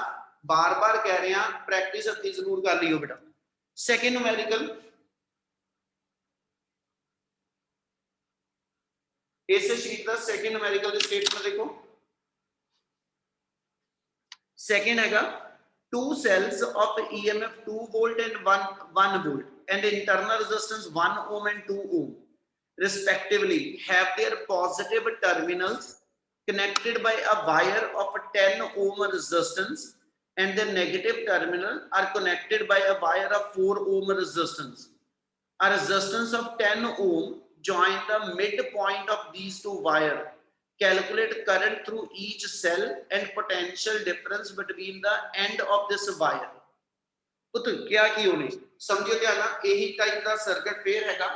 ਬਾਰ-ਬਾਰ ਕਹਿ ਰਹੇ ਹਾਂ ਪ੍ਰੈਕਟਿਸ ਅੱਧੀ ਜ਼ਰੂਰ ਕਰ ਲਿਓ ਬੇਟਾ ਸੈਕਿੰਡ ਨੂਮੈਰੀਕਲ ਇਸ ਸ਼ੀਟ ਦਾ ਸੈਕਿੰਡ ਨੂਮੈਰੀਕਲ ਦੇ ਸਟੇਟਮੈਂਟ ਦੇਖੋ ਸੈਕਿੰਡ ਹੈਗਾ two cells of EMF 2 volt and 1 volt and internal resistance 1 ohm and 2 ohm respectively have their positive terminals connected by a wire of 10 ohm resistance and their negative terminal are connected by a wire of 4 ohm resistance. A resistance of 10 ohm join the midpoint of these two wires. Calculate current through each cell and potential difference between the end of this wire. ਪੁੱਤ ਕਿਆ ਕੀ ਹੋਣੀ ਸਮਝਿਓ ਧਿਆਨ ਨਾਲ ਇਹੀ type ਦਾ circuit ਫੇਰ ਹੈਗਾ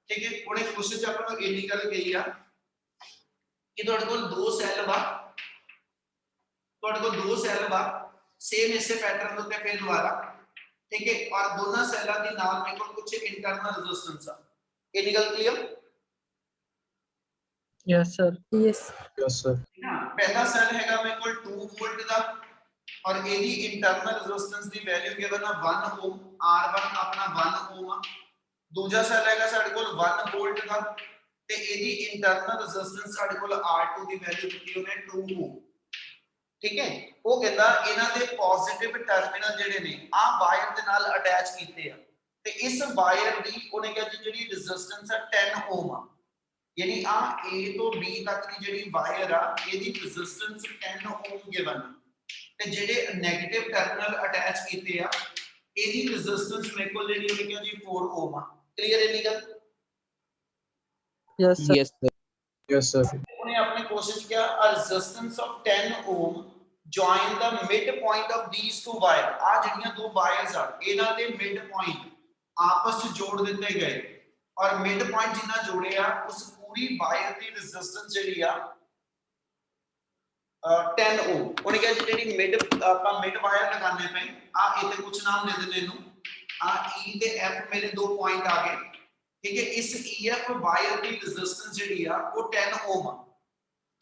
ਠੀਕ ਹੈ ਉਹਨੇ ਕੁਐਸਚਨ ਚ ਆਪਾਂ ਨੂੰ ਇੰਨੀ ਗੱਲ ਕਹੀ ਆ ਕਿ ਤੁਹਾਡੇ ਕੋਲ ਦੋ ਸੈੱਲ ਵਾ ਸੇਮ ਇਸੇ ਪੈਟਰਨ ਦੇ ਉੱਤੇ ਫੇਰ ਦੁਬਾਰਾ ਠੀਕ ਹੈ ਔਰ ਦੋਨਾਂ ਸੈੱਲਾਂ ਦੇ ਨਾਲ ਮੇਰੇ ਕੋਲ ਕੁਝ ਇੰਟਰਨਲ ਰੈਜ਼ਿਸਟੈਂਸ ਆ ਇੰਨੀ ਗੱਲ clear Yes, sir. Yes. Yes, sir. ਪਹਿਲਾ ਸੈੱਲ ਹੈਗਾ ਮੇਰੇ ਕੋਲ 2 ਵੋਲਟ ਦਾ और ਇਹਦੀ ਇੰਟਰਨਲ ਰੈਜ਼ਿਸਟੈਂਸ ਦੀ ਵੈਲਿਊ ਗਿਵਨ ਆ 1 ਓਮ R1 ਆਪਣਾ 1 ਓਮ ਆ ਦੂਜਾ ਸੈੱਲ ਹੈਗਾ ਸਾਡੇ ਕੋਲ 1 ਵੋਲਟ ਦਾ ਤੇ ਇਹਦੀ ਇੰਟਰਨਲ ਰੈਜ਼ਿਸਟੈਂਸ ਸਾਡੇ ਕੋਲ R2 ਦੀ ਵੈਲਿਊ ਦਿੱਤੀ ਉਹਨੇ 2 ਓਮ ਠੀਕ ਹੈ ਉਹ ਕਹਿੰਦਾ ਇਹਨਾਂ ਦੇ ਪੋਜ਼ਿਟਿਵ ਟਰਮੀਨਲ ਜਿਹੜੇ ਨੇ ਆ ਵਾਇਰ ਦੇ ਨਾਲ ਅਟੈਚ ਕੀਤੇ ਆ ਤੇ ਇਸ ਵਾਇਰ ਦੀ ਉਹਨੇ ਕਿਹਾ ਜੀ ਜਿਹੜੀ ਰੈਜ਼ਿਸਟੈਂਸ ਆ 10 ਓਮ ਆ ਯਾਨੀ ਆ A ਤੋਂ B ਤੱਕ ਦੀ ਜਿਹੜੀ ਵਾਇਰ ਆ ਇਹਦੀ ਰੈਜ਼ਿਸਟੈਂਸ 10 ਓਮ ਗਿਵਨ ਤੇ ਜਿਹੜੇ 네ਗੇਟਿਵ ਟਰਮੀਨਲ ਅਟੈਚ ਕੀਤੇ ਆ ਇਹਦੀ ਰੈਜ਼ਿਸਟੈਂਸ ਮੇਰੇ ਕੋਲ ਜਿਹੜੀ ਉਹਨੇ ਕਿਹਾ ਜੀ 4 ਓਮ ਆ ਕਲੀਅਰ ਹੈ ਨੀਗਾ Yes, sir. Yes, sir. Yes, sir. ਉਹਨੇ ਆਪਣੇ ਕੋਸ਼ਿਸ਼ ਕਿਹਾ a resistance of 10 ohm join the midpoint of these two wire ਆ ਜਿਹੜੀਆਂ ਦੋ ਵਾਇਰਸ ਆ ਇਹਨਾਂ ਦੇ ਮਿਡ ਪੁਆਇੰਟ ਆਪਸ ਵਿੱਚ ਜੋੜ ਦਿੱਤੇ ਗਏ ਔਰ ਮਿਡ ਪੁਆਇੰਟ ਜਿੰਨਾ ਜੋੜਿਆ ਉਸ ਪੂਰੀ ਵਾਇਰ ਦੀ ਰੈਜ਼ਿਸਟੈਂਸ ਜਿਹੜੀ ਆ 10 ohm ਉਹਨੇ ਕਿਹਾ ਜੀ ਜਿਹੜੀ ਮਿਡ ਆਪਾਂ ਮਿਡ ਵਾਇਰ ਲਗਾਣੇ ਪਏ ਆ ਇੱਥੇ ਕੁਝ ਨਾਮ ਦੇ ਦਿੰਦੇ ਇਹਨੂੰ ਆ E ਤੇ F ਮੇਰੇ ਦੋ ਪੁਆਇੰਟ ਆ ਗਏ ठीक है इस EF वायर की रेजिस्टेंस ਜਿਹੜੀ ਆ ਉਹ 10 ओम ਆ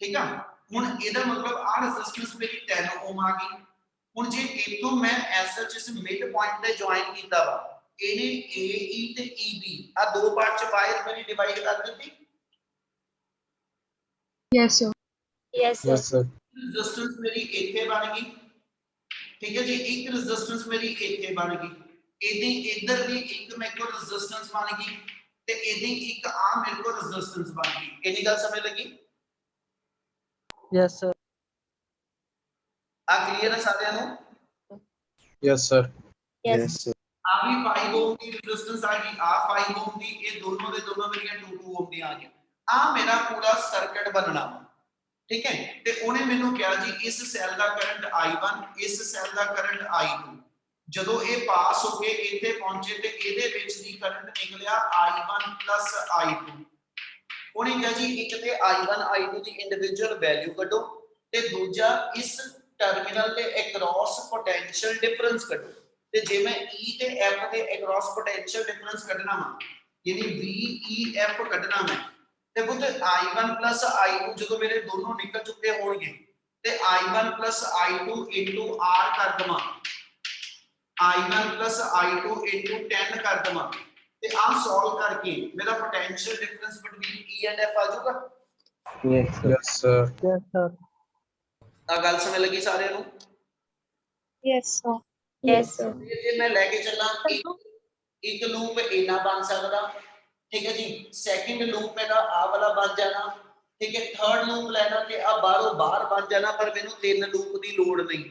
ਠੀਕ ਆ ਹੁਣ ਇਹਦਾ ਮਤਲਬ ਆ ਰੈਜ਼ਿਸਟੈਂਸ ਮੇਰੀ 10 ओम ਆ ਗਈ ਹੁਣ ਜੇ ਇਥੋਂ ਮੈਂ ਐਸਐਚ ਇਸ ਮਿਡ ਪੁਆਇੰਟ ਤੇ ਜੁਆਇਨ ਕੀਤਾ ਵਾ ਇਹਨੇ AE ਤੇ EB ਆ ਦੋ ਪਾਰਟ ਚ ਵਾਇਰ ਮੇਰੀ ਡਿਵਾਈਡ ਕਰ ਦਿੱਤੀ Yes, sir. Yes, Yes, sir. Resistance ਮੇਰੀ ਇੱਥੇ ਬਣ ਗਈ ਠੀਕ ਹੈ ਜੀ ਇੱਕ ਰੈਜ਼ਿਸਟੈਂਸ ਮੇਰੀ ਇੱਥੇ ਬਣ ਗਈ ਇਹਦੀ ਇੱਧਰ ਦੀ ਇੱਕ ਮੇਰੇ ਕੋਲ ਰੈਜ਼ਿਸਟੈਂਸ ਬਣ ਗਈ ਤੇ ਇਹਦੀ ਇੱਕ ਆ ਮੇਰੇ ਕੋਲ ਰੈਜ਼ਿਸਟੈਂਸ ਬਣ ਗਈ ਇਹਦੀ ਗੱਲ ਸਮਝ ਲੱਗੀ Yes, sir. ਆ ਕਲੀਅਰ ਹੈ ਸਾਰਿਆਂ ਨੂੰ Yes, sir. Yes, sir. ਆ ਵੀ 5 ਓਮ ਦੀ ਰੈਜ਼ਿਸਟੈਂਸ ਆ ਗਈ ਆ 5 ਓਮ ਦੀ ਇਹ ਦੋਨੋਂ ਦੇ ਦੋਨੋਂ ਮੇਰੀਆਂ 2 ਓਮ ਦੀਆਂ ਆ ਗਈਆਂ ਆ ਮੇਰਾ ਪੂਰਾ ਸਰਕਟ ਬਣਨਾ ਠੀਕ ਹੈ ਤੇ ਉਹਨੇ ਮੈਨੂੰ ਕਿਹਾ ਜੀ ਇਸ ਸੈੱਲ ਦਾ ਕਰੰਟ I1 ਇਸ ਸੈੱਲ ਦਾ ਕਰੰਟ I2 ਜਦੋਂ ਇਹ ਪਾਸ ਹੋ ਕੇ ਇੱਥੇ ਪਹੁੰਚੇ ਤੇ ਇਹਦੇ ਵਿੱਚ ਦੀ ਕਰੰਟ ਨਿਕਲਿਆ I1 I2 ਉਹਨੇ ਕਿਹਾ ਜੀ ਇੱਕ ਤੇ I1 I2 ਦੀ ਇੰਡੀਵਿਜੂਅਲ ਵੈਲਿਊ ਕੱਢੋ ਤੇ ਦੂਜਾ ਇਸ ਟਰਮੀਨਲ ਦੇ ਅਕ੍ਰੋਸ ਪੋਟੈਂਸ਼ੀਅਲ ਡਿਫਰੈਂਸ ਕੱਢੋ ਤੇ ਜੇ ਮੈਂ E ਤੇ F ਦੇ ਅਕ੍ਰੋਸ ਪੋਟੈਂਸ਼ੀਅਲ ਡਿਫਰੈਂਸ ਕੱਢਣਾ ਵਾ ਯਾਨੀ VEF ਕੱਢਣਾ ਮੈਂ ਤੇ ਬੁੱਧ I1 I2 ਜਦੋਂ ਮੇਰੇ ਦੋਨੋਂ ਨਿਕਲ ਚੁੱਕੇ ਹੋਣਗੇ ਤੇ I1 I2 R ਕਰ ਦਵਾਂ I1 I2 10 ਕਰ ਦਵਾਂ ਤੇ ਆ ਸੋਲਵ ਕਰਕੇ ਮੇਰਾ potential difference between E and F ਆ ਜਾਊਗਾ Yes, sir. Yes, sir. Yes, sir. ਤਾਂ ਗੱਲ ਸਮਝ ਲੱਗੀ ਸਾਰਿਆਂ ਨੂੰ Yes, sir. Yes, sir. ਜੇ ਮੈਂ ਲੈ ਕੇ ਚੱਲਾਂ ਇੱਕ ਲੂਪ ਇਹਨਾਂ ਬਣ ਸਕਦਾ ਠੀਕ ਹੈ ਜੀ ਸੈਕਿੰਡ ਲੂਪ ਇਹਦਾ ਆ ਵਾਲਾ ਬਣ ਜਾਣਾ ਠੀਕ ਹੈ ਥਰਡ ਲੂਪ ਲੈਣਾ ਤੇ ਆ ਬਾਹਰੋਂ ਬਾਹਰ ਬਣ ਜਾਣਾ ਪਰ ਮੈਨੂੰ ਤਿੰਨ ਲੂਪ ਦੀ ਲੋੜ ਨਹੀਂ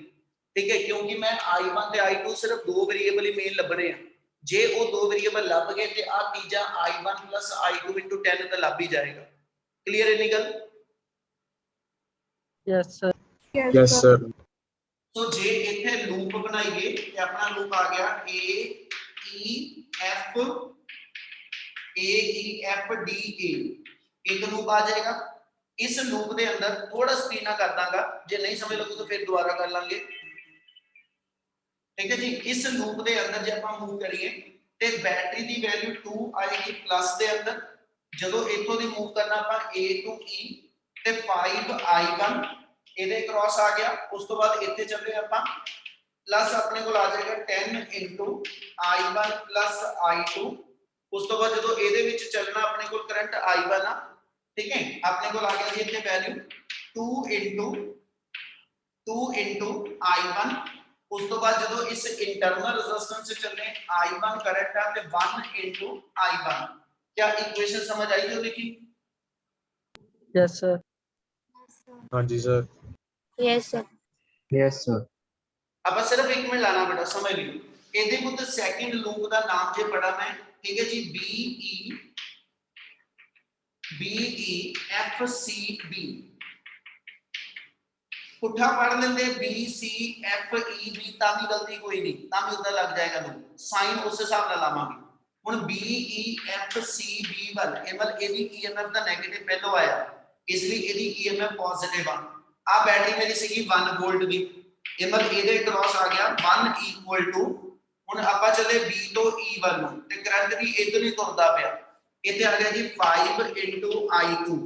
ਠੀਕ ਹੈ ਕਿਉਂਕਿ ਮੈਂ I1 ਤੇ I2 ਸਿਰਫ ਦੋ ਵੇਰੀਏਬਲ ਹੀ ਮੇਨ ਲੱਭਣੇ ਆ ਜੇ ਉਹ ਦੋ ਵੇਰੀਏਬਲ ਲੱਭ ਗਏ ਤੇ ਆ ਤੀਜਾ I1 I2 10 ਤਾਂ ਲੱਭ ਹੀ ਜਾਏਗਾ ਕਲੀਅਰ ਹੈ ਨੀ ਗੱਲ Yes, sir. Yes, sir. ਸੋ ਜੇ ਇੱਥੇ ਲੂਪ ਬਣਾਈਏ ਤੇ ਆਪਣਾ ਲੂਪ ਆ ਗਿਆ AEFDA ਇੱਕ ਲੂਪ ਆ ਜਾਏਗਾ ਇਸ ਲੂਪ ਦੇ ਅੰਦਰ ਥੋੜਾ ਸਪੀਡ ਨਾਲ ਕਰ ਦਾਂਗਾ ਜੇ ਨਹੀਂ ਸਮਝ ਲੱਗੂ ਤਾਂ ਫਿਰ ਦੁਬਾਰਾ ਕਰ ਲਾਂਗੇ ਠੀਕ ਹੈ ਜੀ ਇਸ ਲੂਪ ਦੇ ਅੰਦਰ ਜੇ ਆਪਾਂ ਮੂਵ ਕਰੀਏ ਤੇ ਬੈਟਰੀ ਦੀ ਵੈਲਿਊ 2 ਆਏਗੀ ਪਲੱਸ ਦੇ ਅੰਦਰ ਜਦੋਂ ਇੱਥੋਂ ਦੀ ਮੂਵ ਕਰਨਾ ਆਪਾਂ A to E ਤੇ 5I1 ਇਹਦੇ ਕ੍ਰਾਸ ਆ ਗਿਆ ਉਸ ਤੋਂ ਬਾਅਦ ਇੱਥੇ ਚੱਲੇ ਆਪਾਂ ਪਲੱਸ ਆਪਣੇ ਕੋਲ ਆ ਜਾਏਗਾ 10 I1 I2 ਉਸ ਤੋਂ ਬਾਅਦ ਜਦੋਂ ਇਹਦੇ ਵਿੱਚ ਚੱਲਣਾ ਆਪਣੇ ਕੋਲ ਕਰੰਟ I1 ਆ ਠੀਕ ਹੈ ਆਪਣੇ ਕੋਲ ਆ ਗਿਆ ਜੀ ਇੱਥੇ ਵੈਲਿਊ 2 I1 ਉਸ ਤੋਂ ਬਾਅਦ ਜਦੋਂ ਇਸ ਇੰਟਰਨਲ ਰੈਜ਼ਿਸਟੈਂਸ ਚ ਚੱਲਨੇ I1 ਕਰੰਟ ਆ ਤੇ 1 I1 क्या इक्वेशन समझ आई जो लिखी Yes, sir. हाँ जी sir. Yes, sir. Yes, sir. अब सिर्फ एक मिनट लाना बेटा समझ लियो ਇਹਦੇ ਪੁੱਤ ਸੈਕਿੰਡ ਲੂਪ ਦਾ ਨਾਮ ਜੇ ਪੜਾ ਮੈਂ ਠੀਕ ਹੈ ਜੀ BEFCB ਪੁੱਠਾ ਪੜ ਲੈਂਦੇ BCFEB ਤਾਂ ਵੀ ਗਲਤੀ ਕੋਈ ਨਹੀਂ ਤਾਂ ਵੀ ਉਦਾਂ ਲੱਗ ਜਾਏਗਾ ਲੂਪ ਸਾਈਨ ਉਸ ਹਿਸਾਬ ਨਾਲ ਲਾਵਾਂਗੇ ਹੁਣ BEFCB ਵੱਲ ਇਹਦੀ EMF ਦਾ ਨੈਗੇਟਿਵ ਪਹਿਲੋਂ ਆਇਆ ਇਸ ਲਈ ਇਹਦੀ EMF ਪੋਜ਼ਿਟਿਵ ਆ ਬੈਟਰੀ ਮੇਰੀ ਸੀਗੀ 1 ਵੋਲਟ ਦੀ ਇਹਦੇ ਕ੍ਰਾਸ ਆ ਗਿਆ 1 ਇਕੁਅਲ ਟੂ ਹੁਣ ਆਪਾਂ ਚੱਲੇ B ਤੋਂ E ਵੱਲ ਨੂੰ ਤੇ ਕਰੰਟ ਵੀ ਇਧਰ ਹੀ ਤੁਰਦਾ ਪਿਆ ਇੱਥੇ ਆ ਗਿਆ ਜੀ 5 I2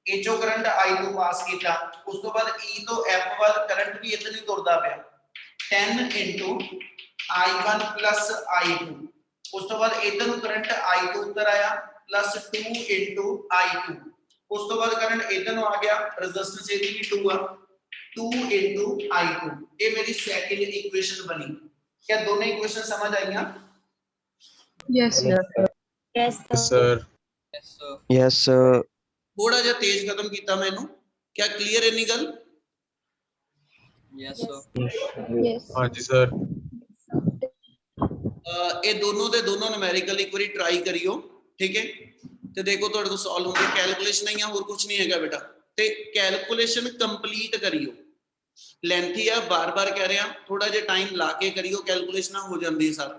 ਇਹ ਚੋਂ ਕਰੰਟ I2 ਪਾਸ ਕੀਤਾ ਉਸ ਤੋਂ ਬਾਅਦ E ਤੋਂ F ਵੱਲ ਕਰੰਟ ਵੀ ਇਧਰ ਹੀ ਤੁਰਦਾ ਪਿਆ 10 into I1 plus I2 ਉਸ ਤੋਂ ਬਾਅਦ ਇਧਰ ਨੂੰ ਕਰੰਟ I2 ਉੱਤਰ ਆਇਆ plus 2 into I2 ਉਸ ਤੋਂ ਬਾਅਦ ਕਰੰਟ ਇਧਰ ਨੂੰ ਆ ਗਿਆ ਰੈਜ਼ਿਸਟੈਂਸ ਇਹਦੀ ਵੀ 2 ਆ 2 into I2 ਇਹ ਮੇਰੀ ਸੈਕਿੰਡ ਇਕੁਏਸ਼ਨ ਬਣੀ क्या दोनों इक्वेशन समझ आईया Yes, sir. Yes, sir. Yes, sir. Yes, sir. Yes, sir. थोड़ा जा तेज खत्म किया मैनू क्या क्लियर है नी गल Yes, sir. Yes. हाँ जी सर। ये दोनों दे दोनों न्यूमेरिकल एक बारी ट्राई करियो ठीक है ते देखो ਤੁਹਾਡੇ ਕੋਲ सॉल्व होंगे कैलकुलेशन ही और कुछ नहीं हैगा बेटा ते कैलकुलेशन कंप्लीट करियो लेंथी है बार बार कह रहे हैं थोड़ा जिहा टाइम ला के करियो कैलकुलेशन हो जाती है सर